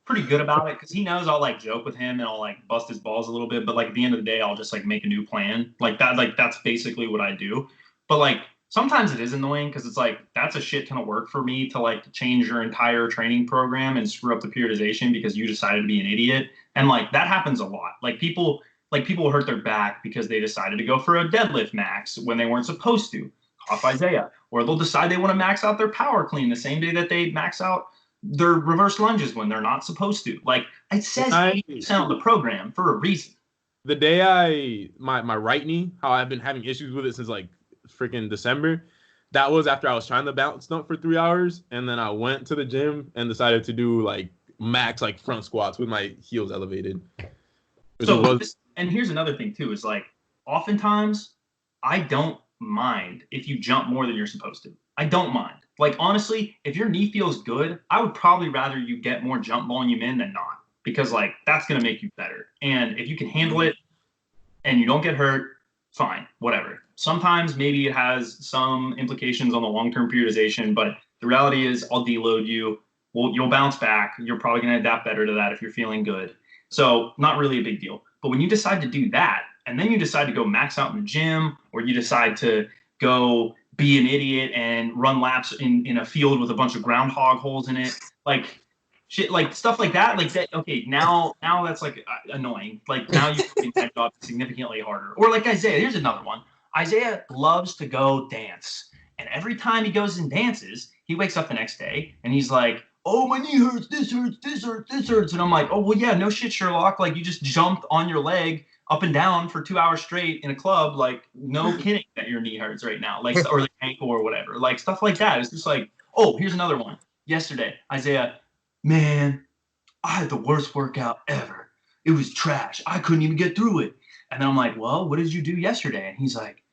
Speaker 2: pretty good about it because he knows I'll like joke with him and I'll like bust his balls a little bit. But like at the end of the day, I'll just like make a new plan like that. Like that's basically what I do. But like sometimes it is annoying because it's like that's a shit ton of work for me to like change your entire training program and screw up the periodization because you decided to be an idiot. And like that happens a lot. Like people hurt their back because they decided to go for a deadlift max when they weren't supposed to. Off Isaiah. Or they'll decide they want to max out their power clean the same day that they max out their reverse lunges when they're not supposed to. Like it says 80% of the program for a reason.
Speaker 3: The day my right knee, how I've been having issues with it since like freaking December, that was after I was trying to balance dump for 3 hours, and then I went to the gym and decided to do like max like front squats with my heels elevated.
Speaker 2: And here's another thing too, is like oftentimes I don't mind if you jump more than you're supposed to. I don't mind. Like honestly, if your knee feels good, I would probably rather you get more jump volume in than not, because like that's going to make you better. And if you can handle it and you don't get hurt, fine, whatever. Sometimes maybe it has some implications on the long-term periodization, but the reality is I'll deload you. You'll bounce back. You're probably going to adapt better to that if you're feeling good. So not really a big deal. But when you decide to do that, and then you decide to go max out in the gym, or you decide to go be an idiot and run laps in a field with a bunch of groundhog holes in it, like shit, like stuff like that, like that. Okay, now that's like annoying. Like now you make that job significantly harder. Or like Isaiah, here's another one. Isaiah loves to go dance, and every time he goes and dances, he wakes up the next day and he's like, oh, my knee hurts, this hurts, this hurts, this hurts. And I'm like, oh, well, yeah, no shit, Sherlock. Like, you just jumped on your leg up and down for 2 hours straight in a club. Like, no kidding that your knee hurts right now. Like, or the ankle or whatever. Like, stuff like that. It's just like, oh, here's another one. Yesterday, Isaiah, man, I had the worst workout ever. It was trash. I couldn't even get through it. And then I'm like, well, what did you do yesterday? And he's like,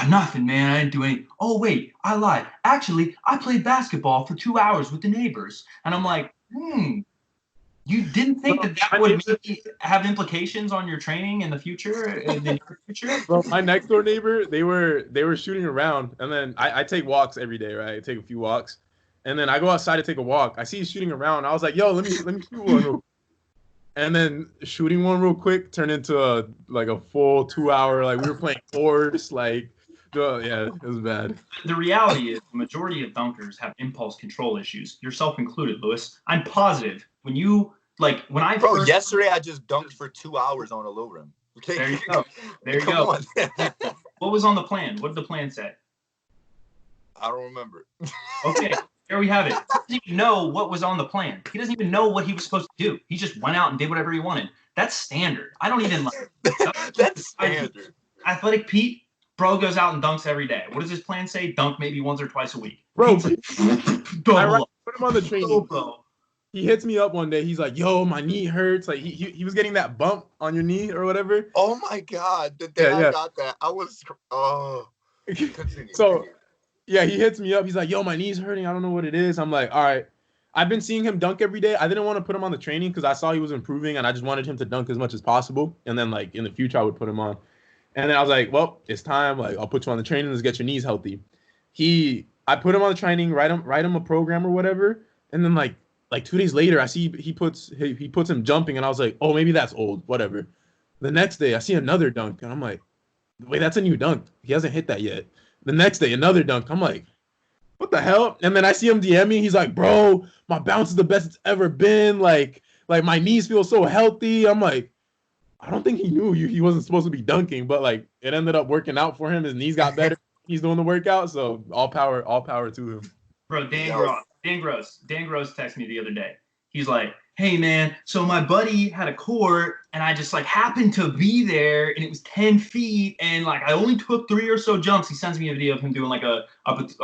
Speaker 2: nothing, man. I didn't do anything. Oh, wait, I lied. Actually, I played basketball for 2 hours with the neighbors. And I'm like, you didn't think that would maybe have implications on your training in the future?
Speaker 3: Well, my next door neighbor, they were shooting around, and then I take walks every day, right? I take a few walks, and then I go outside to take a walk. I see he's shooting around. I was like, yo, let me shoot one real quick. And then shooting one real quick turned into a full 2 hour, like we were playing horse, like, yeah, it was bad.
Speaker 2: The reality is the majority of dunkers have impulse control issues, yourself included, Lewis. I'm positive when
Speaker 1: yesterday I just dunked for 2 hours on a low rim. Okay.
Speaker 2: There you go. There you go. What was on the plan? What did the plan say?
Speaker 1: I don't remember.
Speaker 2: Okay. There we have it. He doesn't even know what was on the plan. He doesn't even know what he was supposed to do. He just went out and did whatever he wanted. That's standard. I don't even like
Speaker 1: that's standard.
Speaker 2: Athletic Pete, bro goes out and dunks every day. What does his plan say? Dunk maybe once or twice a week.
Speaker 3: Bro, put him on the training. He hits me up one day. He's like, yo, my knee hurts. Like he was getting that bump on your knee or whatever.
Speaker 1: Oh my God. The day I got that, I was
Speaker 3: So yeah, he hits me up. He's like, yo, my knee's hurting. I don't know what it is. I'm like, all right. I've been seeing him dunk every day. I didn't want to put him on the training because I saw he was improving, and I just wanted him to dunk as much as possible. And then, like, in the future, I would put him on. And then I was like, well, it's time. Like, I'll put you on the training. Let's get your knees healthy. I put him on the training, write him a program or whatever. And then, like 2 days later, I see he puts him jumping, and I was like, oh, maybe that's old. Whatever. The next day, I see another dunk, and I'm like, wait, that's a new dunk. He hasn't hit that yet. The next day, another dunk. I'm like, what the hell? And then I see him DM me. He's like, bro, my bounce is the best it's ever been. Like my knees feel so healthy. I'm like, I don't think he knew he wasn't supposed to be dunking, but like it ended up working out for him. His knees got better. He's doing the workout. So all power to him.
Speaker 2: Bro, Dan Gross texted me the other day. He's like, hey man, so my buddy had a court and I just like happened to be there and it was 10 feet and like I only took 3 or so jumps. He sends me a video of him doing like a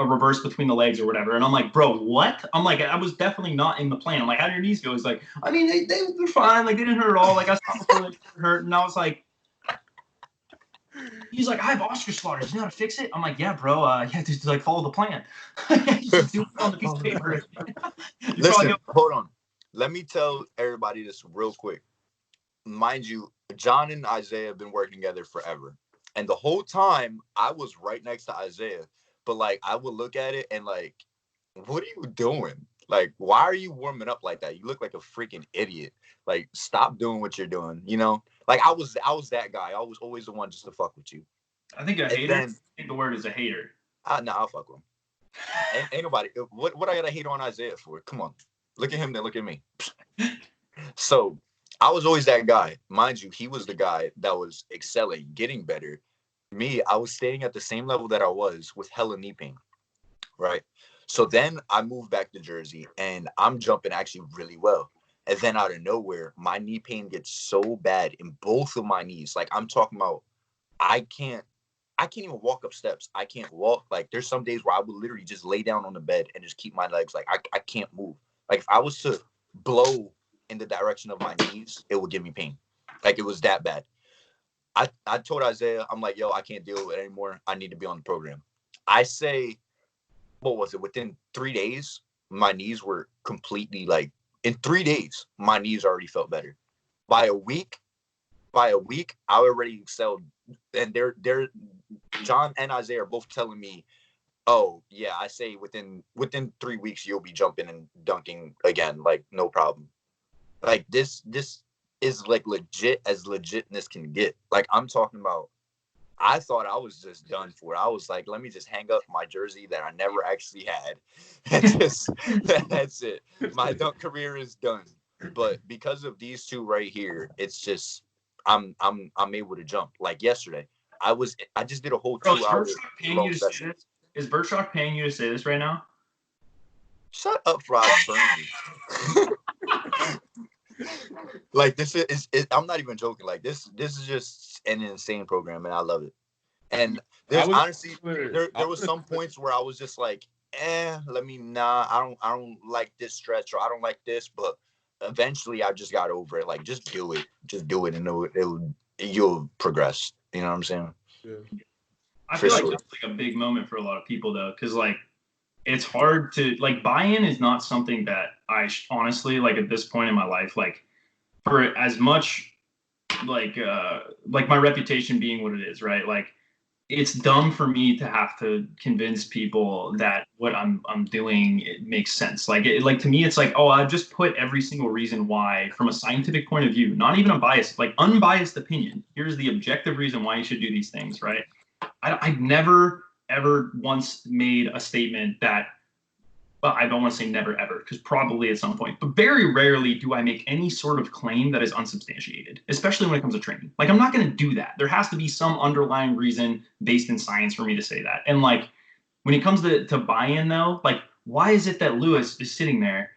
Speaker 2: reverse between the legs or whatever. And I'm like, bro, what? I'm like, I was definitely not in the plan. I'm like, how do your knees go? He's like, I mean, they're fine. Like they didn't hurt at all. Like I saw before they hurt. And I was like, he's like, I have Oscar slaughters. You know how to fix it? I'm like, yeah, bro. You have to like follow the plan. You just do it on the piece of paper.
Speaker 1: Listen, hold on. Let me tell everybody this real quick. Mind you, John and Isaiah have been working together forever. And the whole time, I was right next to Isaiah. But, like, I would look at it and, like, what are you doing? Like, why are you warming up like that? You look like a freaking idiot. Like, stop doing what you're doing, you know? Like, I was that guy. I was always the one just to fuck with you.
Speaker 2: I think a hater. I think the word is a hater.
Speaker 1: I'll fuck with him. Ain't nobody. What I gotta hate on Isaiah for? Come on, look at him, then look at me. So I was always that guy, mind you. He was the guy that was excelling, getting better. Me, I was staying at the same level that I was with hella knee pain, right? So then I moved back to Jersey, and I'm jumping actually really well. And then out of nowhere, my knee pain gets so bad in both of my knees. Like, I'm talking about, I can't even walk up steps. I can't walk. Like, there's some days where I would literally just lay down on the bed and just keep my legs. Like, I can't move. Like, if I was to blow in the direction of my knees, it would give me pain. Like, it was that bad. I told Isaiah, I'm like, yo, I can't deal with it anymore. I need to be on the program. I say, what was it? Within 3 days, my knees were completely like, in 3 days, my knees already felt better. By a week, I already excelled. And they're John and Isaiah are both telling me, oh yeah, I say within 3 weeks you'll be jumping and dunking again, like no problem. Like this is like legit as legitness can get. Like, I'm talking about, I thought I was just done for. I was like, let me just hang up my jersey that I never actually had. And just that's it. My dunk career is done. But because of these two right here, it's just I'm able to jump. Like yesterday, I just did a whole 2 hour long session.
Speaker 2: Is Birchrock paying you to say this right now?
Speaker 1: Shut up, Rod. Burn me. Like, this is I'm not even joking. Like, this is just an insane program, and I love it. And there's honestly there was some points where I was just like, let me I don't like this stretch, or I don't like this, but eventually I just got over it. Like, just do it, and you'll progress. You know what I'm saying?
Speaker 3: Yeah.
Speaker 2: I feel like that's like a big moment for a lot of people though, because like it's hard to like buy-in is not something that I honestly like at this point in my life, like for as much like my reputation being what it is, right? Like it's dumb for me to have to convince people that what I'm doing, it makes sense. Like to me, it's like, oh, I just put every single reason why from a scientific point of view, not even a biased, like unbiased opinion. Here's the objective reason why you should do these things, right? I've never ever once made a statement that, well, I don't want to say never ever, because probably at some point, but very rarely do I make any sort of claim that is unsubstantiated, especially when it comes to training. Like, I'm not going to do that. There has to be some underlying reason based in science for me to say that. And like, when it comes to buy-in though, like, why is it that Lewis is sitting there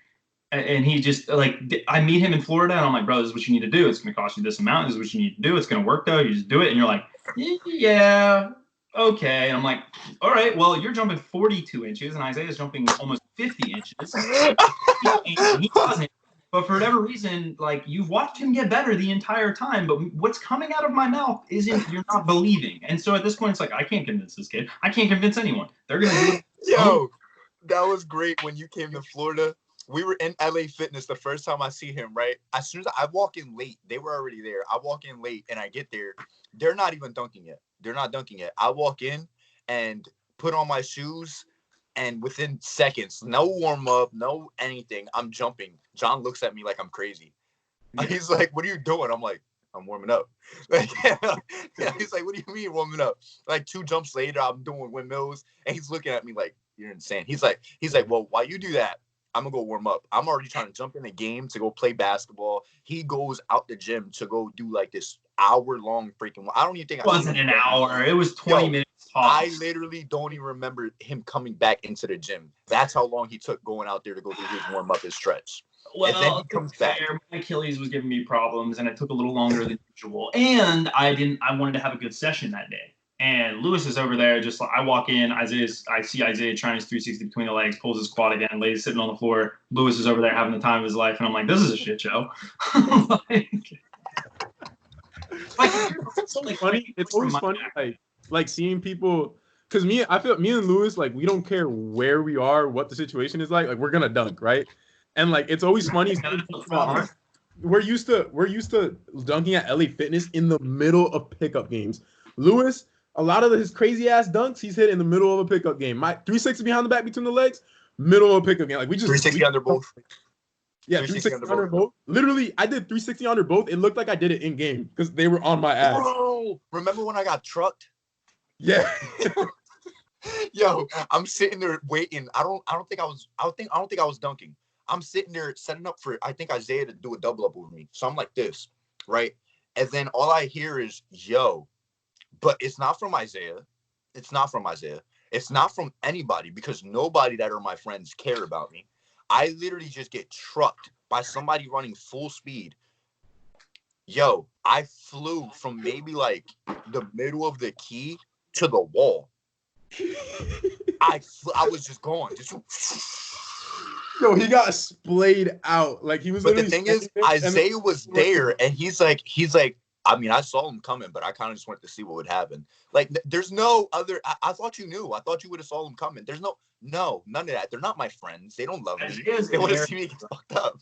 Speaker 2: and he just like, I meet him in Florida and I'm like, bro, this is what you need to do. It's going to cost you this amount. This is what you need to do. It's going to work though. You just do it. And you're like, yeah, okay. And I'm like, all right, well, you're jumping 42 inches and Isaiah's jumping almost 50 inches. He doesn't. But for whatever reason, like, you've watched him get better the entire time, but what's coming out of my mouth isn't, you're not believing. And so at this point, it's like, I can't convince this kid. I can't convince anyone. They're going to do it.
Speaker 1: Yo, that was great when you came to Florida. We were in LA Fitness the first time I see him, right? As soon as I walk in late, they were already there. I walk in late and I get there. They're not even dunking yet. They're not dunking yet. I walk in and put on my shoes, and within seconds, no warm up, no anything, I'm jumping. John looks at me like I'm crazy. Yeah. He's like, "What are you doing?" I'm like, "I'm warming up." Like, yeah, he's like, "What do you mean warming up?" Like 2 jumps later, I'm doing windmills, and he's looking at me like, "You're insane." He's like, "Well, while you do that, I'm gonna go warm up." I'm already trying to jump in the game to go play basketball. He goes out the gym to go do like this hour-long freaking. I don't even think
Speaker 2: it wasn't an hour. It was 20 minutes.
Speaker 1: I literally don't even remember him coming back into the gym. That's how long he took going out there to go do his warm up, his stretch.
Speaker 2: Well, and then he comes back. My Achilles was giving me problems, and it took a little longer than usual. And I wanted to have a good session that day. And Lewis is over there, just like I walk in. I see Isaiah trying his 360 between the legs, pulls his quad again, lays sitting on the floor. Lewis is over there having the time of his life, and I'm like, this is a shit show.
Speaker 3: It's so funny. It's always funny, like seeing people, because I feel me and Lewis, like, we don't care where we are, what the situation is like we're gonna dunk, right? And like, it's always funny. We're used to dunking at LA Fitness in the middle of pickup games. Lewis, a lot of his crazy ass dunks he's hit in the middle of a pickup game. My 360 behind the back between the legs, middle of pickup game. Like we
Speaker 1: 360 under both.
Speaker 3: Yeah, 360 under both. Literally, I did 360 under both. It looked like I did it in game because they were on my ass.
Speaker 1: Bro, remember when I got trucked?
Speaker 3: Yeah.
Speaker 1: Yo, I'm sitting there waiting. I don't think I was dunking. I'm sitting there setting up for I think Isaiah to do a double up over me. So I'm like this, right? And then all I hear is yo, but it's not from Isaiah. It's not from Isaiah. It's not from anybody because nobody that are my friends care about me. I literally just get trucked by somebody running full speed. Yo, I flew from maybe like the middle of the key to the wall. I was just gone.
Speaker 3: Yo, he got splayed out. Like he was.
Speaker 1: But the thing is, Isaiah was there, and he's like. I mean, I saw him coming, but I kind of just wanted to see what would happen. Like, there's no other. I thought you knew. I thought you would have saw him coming. There's no, none of that. They're not my friends. They don't love me. They want to see me get fucked up.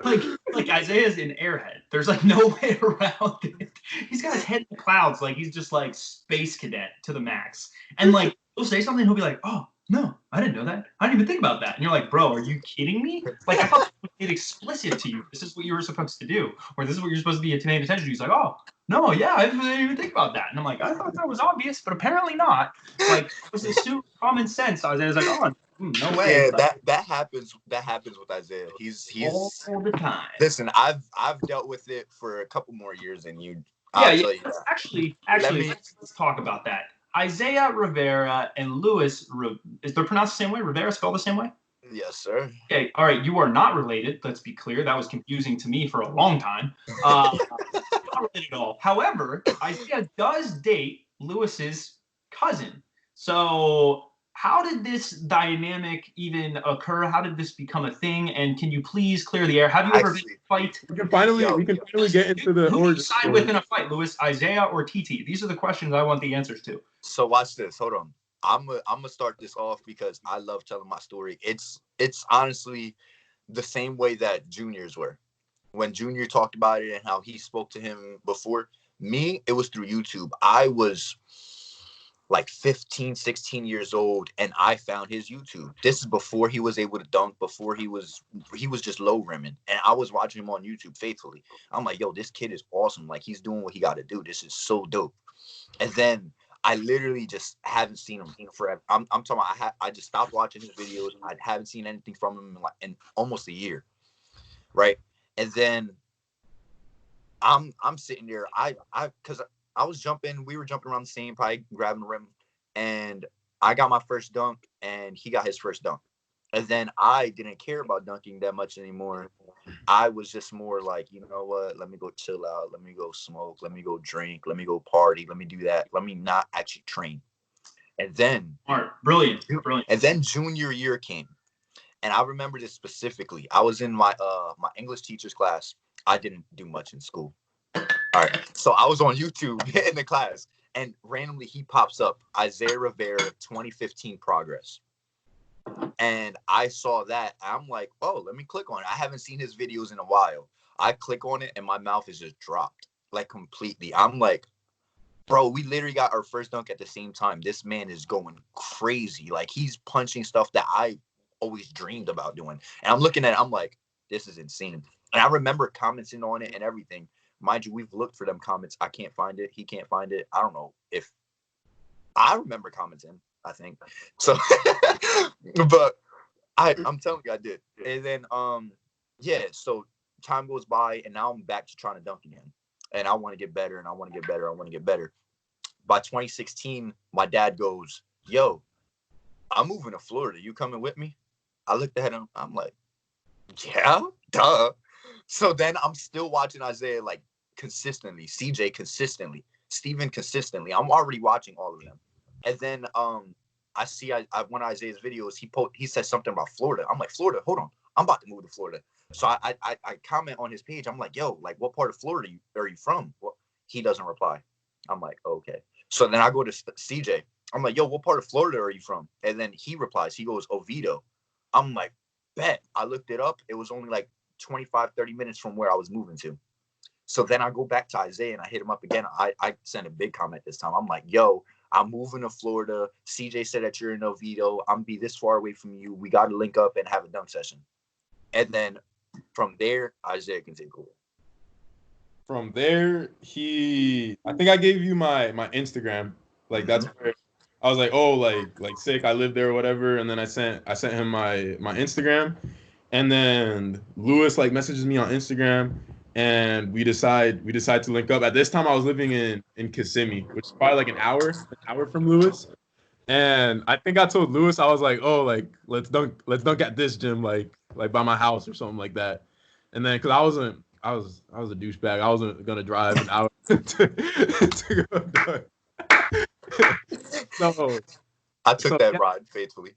Speaker 2: Like Isaiah's an airhead. There's like no way around it. He's got his head in the clouds, like he's just like space cadet to the max. And like he'll say something, he'll be like, "Oh no, I didn't know that. I didn't even think about that." And you're like, "Bro, are you kidding me? Like I thought it was explicit to you. This is what you were supposed to do, or this is what you're supposed to be paying attention to." He's like, "Oh no, yeah, I didn't even think about that." And I'm like, "I thought that was obvious, but apparently not. Like it was assumed common sense." Isaiah's like, "Oh." No way.
Speaker 1: Yeah, that happens. That happens with Isaiah. He's
Speaker 2: all the time.
Speaker 1: Listen, I've dealt with it for a couple more years than you.
Speaker 2: Yeah. Actually, let's talk about that. Isaiah Rivera and Luis, is they pronounced the same way? Rivera spelled the same way?
Speaker 1: Yes, sir.
Speaker 2: Okay, all right. You are not related. Let's be clear. That was confusing to me for a long time. Not related at all. However, Isaiah does date Luis's cousin. So how did this dynamic even occur? How did this become a thing? And can you please clear the air? Have you ever been in a fight?
Speaker 3: We can finally get into the
Speaker 2: Who do you side with in a fight, Luis? Isaiah or TT? These are the questions I want the answers to.
Speaker 1: So watch this. Hold on. I'm gonna start this off because I love telling my story. It's honestly the same way that Junior's were. When Junior talked about it and how he spoke to him before, me, it was through YouTube. I was like 15, 16 years old, and I found his YouTube. This is before he was able to dunk, before he was just low rimming, and I was watching him on YouTube faithfully. I'm like, yo, this kid is awesome. Like, he's doing what he got to do. This is so dope. And then I literally just haven't seen him forever. I'm talking about I just stopped watching his videos. I haven't seen anything from him in almost a year, right? And then I'm sitting there. Because I was jumping. We were jumping around the same, probably grabbing the rim, and I got my first dunk, and he got his first dunk. And then I didn't care about dunking that much anymore. I was just more like, you know what? Let me go chill out. Let me go smoke. Let me go drink. Let me go party. Let me do that. Let me not actually train. And then,
Speaker 2: brilliant.
Speaker 1: And then junior year came, and I remember this specifically. I was in my my English teacher's class. I didn't do much in school. All right, so I was on YouTube in the class, and randomly he pops up, Isaiah Rivera 2015 progress. And I saw that. I'm like, oh, let me click on it. I haven't seen his videos in a while. I click on it, and my mouth is just dropped, like completely. I'm like, bro, we literally got our first dunk at the same time. This man is going crazy. Like, he's punching stuff that I always dreamed about doing. And I'm looking at it, I'm like, this is insane. And I remember commenting on it and everything. Mind you, we've looked for them comments. I can't find it. He can't find it. I don't know if I remember commenting, I think. So, but I'm telling you, I did. And then, yeah, so time goes by, and now I'm back to trying to dunk again. And I want to get better, and I want to get better. I want to get better. By 2016, my dad goes, yo, I'm moving to Florida. You coming with me? I looked at him. I'm like, yeah, duh. So then I'm still watching Isaiah like consistently, CJ consistently, Steven consistently. I'm already watching all of them. And then I see one of Isaiah's videos. He says something about Florida. I'm like, Florida, hold on. I'm about to move to Florida. So I comment on his page. I'm like, yo, like, what part of Florida are you from? Well, he doesn't reply. I'm like, okay. So then I go to CJ. I'm like, yo, what part of Florida are you from? And then he replies. He goes, Oviedo. I'm like, bet. I looked it up. It was only like 25, 30 minutes from where I was moving to. So then I go back to Isaiah and I hit him up again. I sent a big comment this time. I'm like, yo, I'm moving to Florida. CJ said that you're in Oviedo. I'm be this far away from you. We got to link up and have a dunk session. And then from there, Isaiah can take over.
Speaker 3: From there, I think I gave you my Instagram. Like that's where I was like, oh, like sick. I live there or whatever. And then I sent him my Instagram, and then Lewis like messages me on Instagram, and we decide to link up. At this time, I was living in Kissimmee, which is probably like an hour from Lewis. And I think I told Lewis, I was like, oh, like let's dunk at this gym, like by my house or something like that. And then because I was a douchebag, I wasn't gonna drive an hour to go dunk. So
Speaker 1: I took that ride faithfully.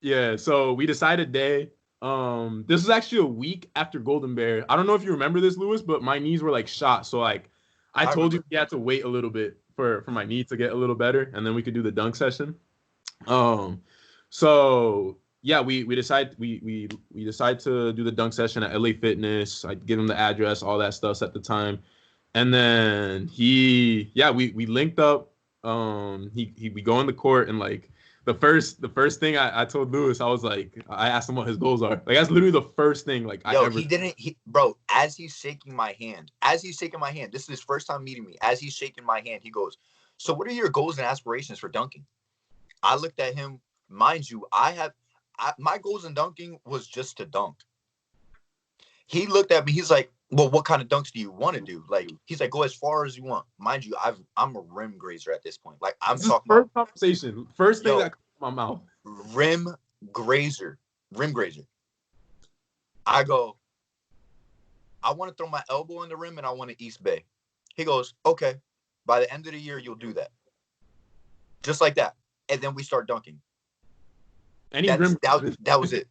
Speaker 3: Yeah, so we decided day. This was actually a week after Golden Bear. I don't know if you remember this, Lewis, but my knees were like shot. So like I told you we had to wait a little bit for my knee to get a little better, and then we could do the dunk session. So yeah, we decide we decide to do the dunk session at LA Fitness. I give him the address, all that stuff at the time, and then we linked up. We go in the court, and like the first thing I told Lewis, I was like, I asked him what his goals are. Like that's literally the first thing like I ever.
Speaker 1: Bro, as he's shaking my hand, this is his first time meeting me. As he's shaking my hand, he goes, "So what are your goals and aspirations for dunking?" I looked at him. Mind you, my goals in dunking was just to dunk. He looked at me. He's like, "Well, what kind of dunks do you want to do?" Like, he's like, "Go as far as you want." Mind you, I'm a rim grazer at this point. Like, I'm talking
Speaker 3: first about conversation. First thing that comes to my mouth.
Speaker 1: Rim grazer. I go, I want to throw my elbow in the rim and I want to East Bay. He goes, "Okay. By the end of the year, you'll do that." Just like that. And then we start dunking. That was it.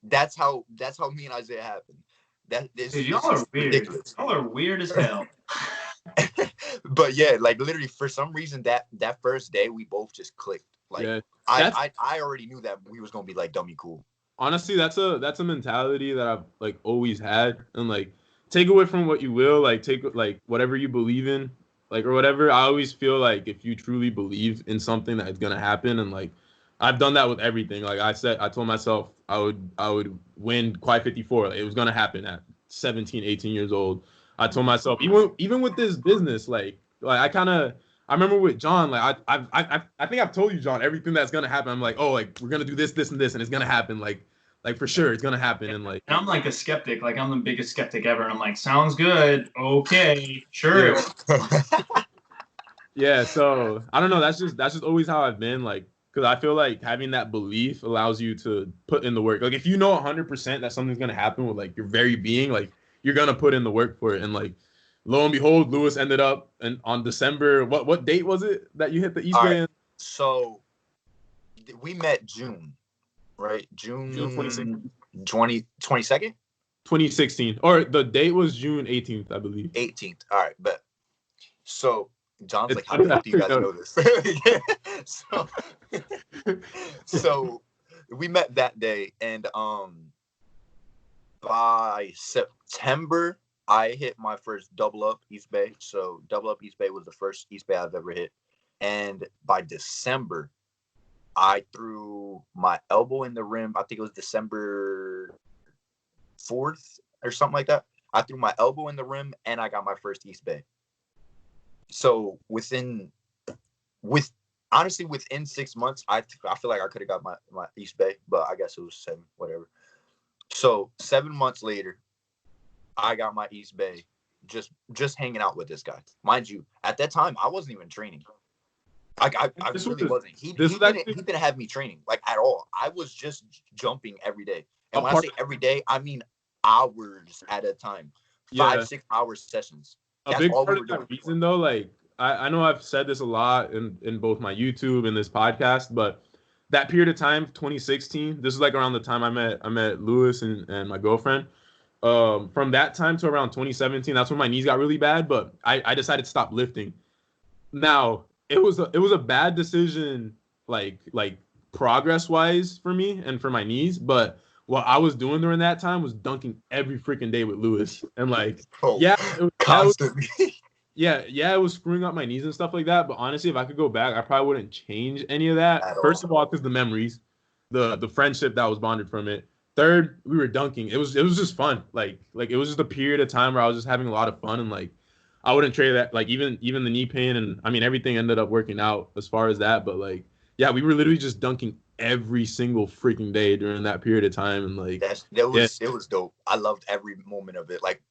Speaker 1: That's how me and Isaiah happened.
Speaker 2: Y'all are weird. Ridiculous. Y'all are weird as hell.
Speaker 1: But yeah, like literally for some reason that first day we both just clicked. Like yeah, I already knew that we was gonna be like dummy cool.
Speaker 3: Honestly, that's a mentality that I've like always had, and like take away from what you will, like take like whatever you believe in, like or whatever. I always feel like if you truly believe in something that it's gonna happen, and like I've done that with everything. Like I told myself I would win Quai 54. Like, it was gonna happen at 17, 18 years old. I told myself even with this business, like I remember with John, like I think I've told you, John, everything that's gonna happen. I'm like, oh, like we're gonna do this, and this, and it's gonna happen. Like for sure, it's gonna happen. And like,
Speaker 2: and I'm like a skeptic. Like I'm the biggest skeptic ever. And I'm like, sounds good. Okay, sure.
Speaker 3: Yeah. So I don't know. That's just always how I've been. Like, because I feel like having that belief allows you to put in the work. Like if you know 100% that something's gonna happen with like your very being, like you're gonna put in the work for it. And like, lo and behold, Lewis ended up on December. What date was it that you hit the East Bay?
Speaker 1: Right. So we met June, right? June 22nd?
Speaker 3: 2016. Or the date was June 18th, I believe.
Speaker 1: 18th. All right, but so John's like, how the fuck do you guys know this? So we met that day, and by September I hit my first double up East Bay. So double up East Bay was the first East Bay I've ever hit. And by December, I threw my elbow in the rim. I think it was December 4th or something like that. I threw my elbow in the rim and I got my first East Bay. So within 6 months, I feel like I could have got my East Bay, but I guess it was 7, whatever. So 7 months later, I got my East Bay just hanging out with this guy. Mind you, at that time, I wasn't even training. I really wasn't. He didn't have me training like at all. I was just jumping every day. And when I say every day, I mean hours at a time. 5-6 hour sessions.
Speaker 3: That's a big part of that reason though, like I know I've said this a lot in both my YouTube and this podcast, but that period of time, 2016, this is like around the time I met Lewis and my girlfriend. From that time to around 2017, that's when my knees got really bad, but I decided to stop lifting. Now, it was a bad decision, like progress wise for me and for my knees, but what I was doing during that time was dunking every freaking day with Lewis, and like, constantly. Yeah, it was screwing up my knees and stuff like that. But honestly, if I could go back, I probably wouldn't change any of that. First of all, because the memories, the friendship that was bonded from it. Third, we were dunking. It was just fun. Like it was just a period of time where I was just having a lot of fun, and like I wouldn't trade that. Like even the knee pain, and I mean everything ended up working out as far as that. But like yeah, we were literally just dunking every single freaking day during that period of time, and like
Speaker 1: it was dope. I loved every moment of it. Like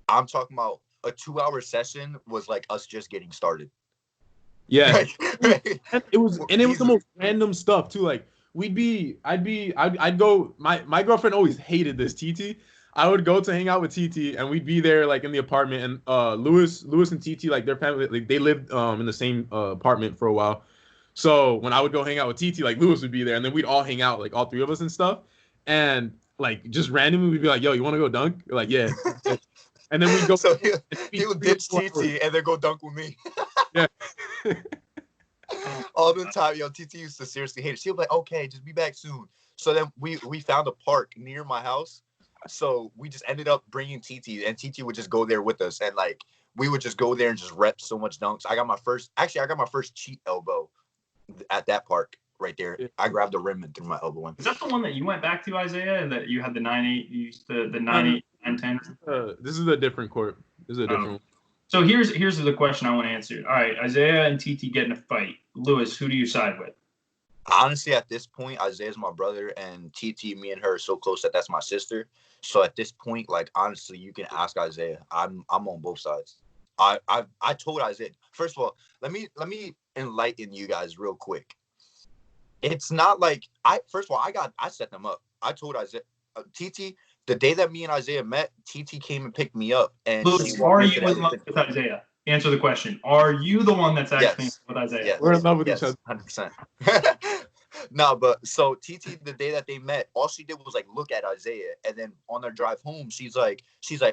Speaker 1: I'm talking about a 2-hour session was like us just getting started.
Speaker 3: Yeah, it was the most random stuff too. Like I'd go. My girlfriend always hated this TT. I would go to hang out with TT, and we'd be there like in the apartment. And Lewis and TT, like their family, like they lived in the same apartment for a while. So when I would go hang out with TT, like Lewis would be there, and then we'd all hang out, like all three of us and stuff. And like just randomly, we'd be like, "Yo, you want to go dunk?" We're like, yeah. And then we'd go.
Speaker 1: So he would ditch TT and then go dunk with me.
Speaker 3: Yeah.
Speaker 1: All the time, yo, TT used to seriously hate it. She was like, "Okay, just be back soon." So then we found a park near my house. So we just ended up bringing TT, and TT would just go there with us, and like we would just go there and just rep so much dunks. I got my first cheat elbow at that park right there. I grabbed the rim and threw my elbow in.
Speaker 2: Is that the one that you went back to, Isaiah? And that you had the 9-8, you used the 9-8, 9-10?
Speaker 3: This is a different court. This is a different one.
Speaker 2: So here's the question I want to answer. All right, Isaiah and TT get in a fight. Lewis, who do you side with?
Speaker 1: Honestly, at this point, Isaiah's my brother, and TT, me and her are so close that that's my sister. So at this point, like honestly, you can ask Isaiah. I'm on both sides. I told Isaiah. First of all, let me enlighten you guys real quick. It's not like I set them up. I told Isaiah, TT, the day that me and Isaiah met, TT came and picked me up. And
Speaker 2: Lewis, are you in love with Isaiah? Answer the question. Are you the one that's actually in love with Isaiah?
Speaker 1: Yes.
Speaker 3: We're in love with each other.
Speaker 1: 100%. No, but so TT, the day that they met, all she did was like look at Isaiah, and then on their drive home, she's like,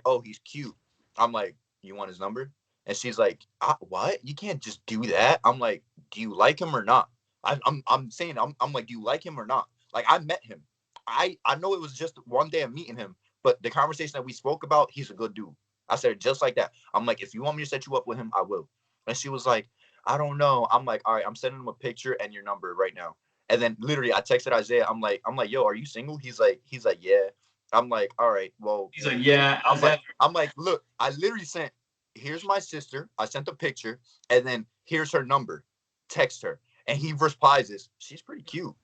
Speaker 1: "Oh, he's cute." I'm like, "You want his number?" And she's like, "What? You can't just do that." I'm like, "Do you like him or not?" I'm saying, I'm like, "Do you like him or not?" Like I met him. I know it was just one day of meeting him, but the conversation that we spoke about, he's a good dude. I said it just like that. I'm like, if you want me to set you up with him, I will. And she was like, I don't know. I'm like, all right, I'm sending him a picture and your number right now. And then literally I texted Isaiah. I'm like, yo, are you single? He's like, yeah. I'm like, all right, well.
Speaker 2: He's like, yeah.
Speaker 1: I'm like, look, I literally sent, here's my sister. I sent the picture, and then here's her number. Text her. And he replies this, she's pretty cute.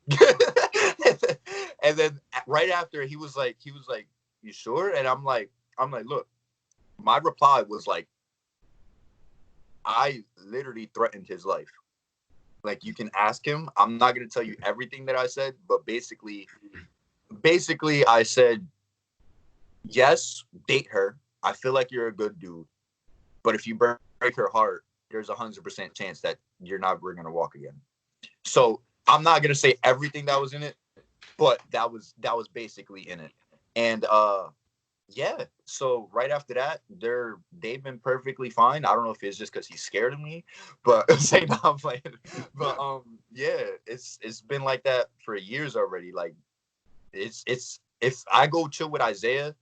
Speaker 1: And then right after he was like, you sure? And I'm like, look, my reply was like, I literally threatened his life. Like, you can ask him. I'm not going to tell you everything that I said, but basically I said, yes, date her. I feel like you're a good dude. But if you break her heart, there's 100% chance that we're going to walk again. So I'm not going to say everything that was in it, but that was basically in it. And, yeah, so right after that, they've been perfectly fine. I don't know if it's just because he's scared of me, but say no, I'm playing. But yeah, it's been like that for years already. Like it's if I go chill with Isaiah,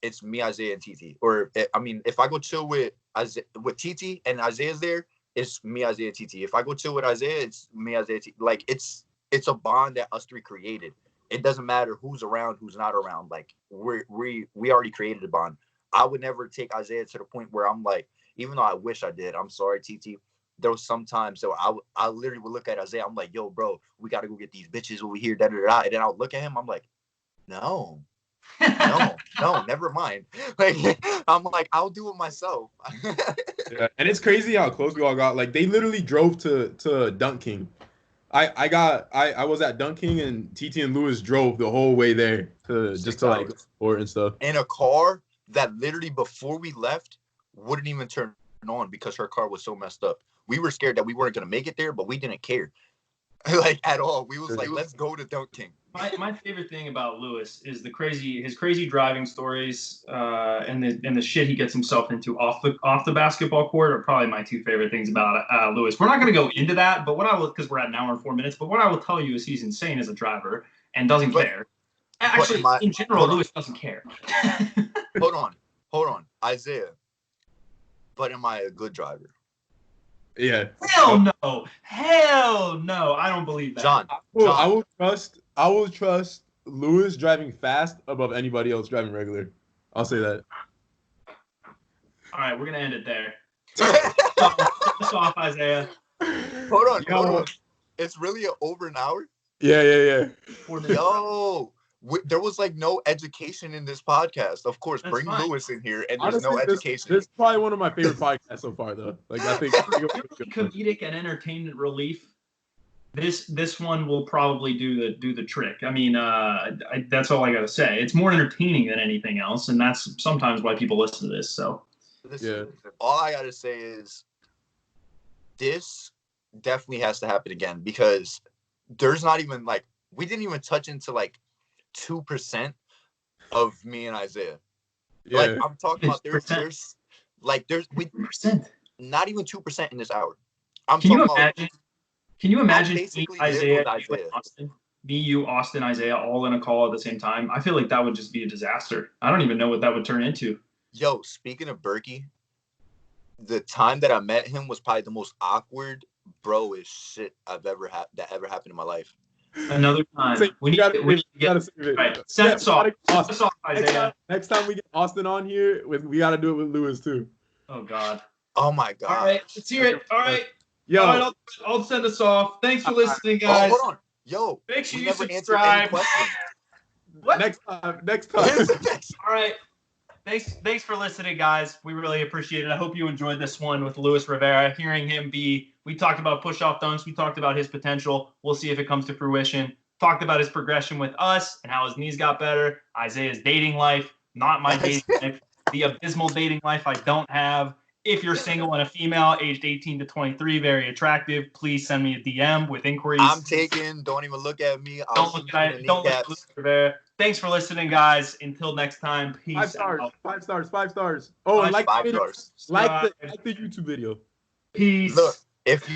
Speaker 1: it's me, Isaiah, and TT. Or if I go chill with TT and Isaiah's there, it's me, Isaiah, TT. If I go chill with Isaiah, it's me, Isaiah, TT. Like it's a bond that us three created. It doesn't matter who's around, who's not around. Like we already created a bond. I would never take Isaiah to the point where I'm like, even though I wish I did, I'm sorry, TT. There was some times so I literally would look at Isaiah. I'm like, yo, bro, we got to go get these bitches over here. Da, da, da. And then I'll look at him. I'm like, no, never mind. Like I'm like, I'll do it myself.
Speaker 3: Yeah. And it's crazy how close we all got. Like they literally drove to Dunk King. I was at Dunk King, and TT and Lewis drove the whole way there to like support and stuff.
Speaker 1: In a car that literally before we left wouldn't even turn on because her car was so messed up. We were scared that we weren't gonna make it there, but we didn't care. Like at all. We was like, let's go to Dunk King.
Speaker 2: My favorite thing about Lewis is his crazy driving stories and the shit he gets himself into off the basketball court are probably my two favorite things about Lewis. We're not going to go into that, but because we're at an hour and 4 minutes. But what I will tell you is he's insane as a driver and doesn't care. Actually, in general, Lewis doesn't care.
Speaker 1: Hold on, Isaiah. But am I a good driver?
Speaker 3: Yeah.
Speaker 2: Hell no. Hell no. I don't believe that.
Speaker 1: John.
Speaker 3: I will trust Lewis driving fast above anybody else driving regular. I'll say that.
Speaker 2: All right, we're gonna end it there. Finish off, Isaiah.
Speaker 1: Hold on. It's really over an hour?
Speaker 3: Yeah.
Speaker 1: Yo, there was like no education in this podcast. Of course,
Speaker 2: That's
Speaker 1: bring
Speaker 2: fine.
Speaker 1: Lewis in here, and
Speaker 3: Honestly,
Speaker 1: there's no education.
Speaker 3: This is probably one of my favorite podcasts so far, though. Like, I think
Speaker 2: Comedic and entertainment relief. This one will probably do the trick. I mean, that's all I gotta say. It's more entertaining than anything else, and that's sometimes why people listen to this. So,
Speaker 1: all I gotta say is this definitely has to happen again, because there's not even like we didn't even touch into like 2% of me and Isaiah.
Speaker 3: Yeah.
Speaker 1: Like I'm talking about there's
Speaker 2: percent.
Speaker 1: Not even 2% in this hour.
Speaker 2: Can you imagine
Speaker 1: basically
Speaker 2: Isaiah,
Speaker 1: live with Isaiah.
Speaker 2: you, Austin, Isaiah, all in a call at the same time? I feel like that would just be a disaster. I don't even know what that would turn into.
Speaker 1: Yo, speaking of Berkey, the time that I met him was probably the most awkward bro-ish shit I've ever had that ever happened in my life.
Speaker 2: Another time. We gotta save it. Right. Send us off, Isaiah.
Speaker 3: Next time we get Austin on here, we gotta do it with Lewis too.
Speaker 2: Oh God.
Speaker 1: Oh my God.
Speaker 2: All right, let's hear it. All right.
Speaker 3: Yo,
Speaker 2: all right, I'll send us off. Thanks for listening, guys.
Speaker 1: Hold on. Yo,
Speaker 2: make sure you
Speaker 1: never
Speaker 2: subscribe.
Speaker 3: What? Next time.
Speaker 2: All right. Thanks for listening, guys. We really appreciate it. I hope you enjoyed this one with Luis Rivera. Hearing him we talked about push-off dunks. We talked about his potential. We'll see if it comes to fruition. Talked about his progression with us and how his knees got better. Isaiah's dating life, not my dating life. The abysmal dating life I don't have. If you're single and a female aged 18 to 23, very attractive, please send me a DM with inquiries.
Speaker 1: I'm taken. Don't even look at me.
Speaker 2: Don't look at Luis Rivera. Thanks for listening, guys. Until next time, peace.
Speaker 3: 5 stars. 5 stars. Oh, and like the YouTube video.
Speaker 2: Peace.
Speaker 1: Look, if you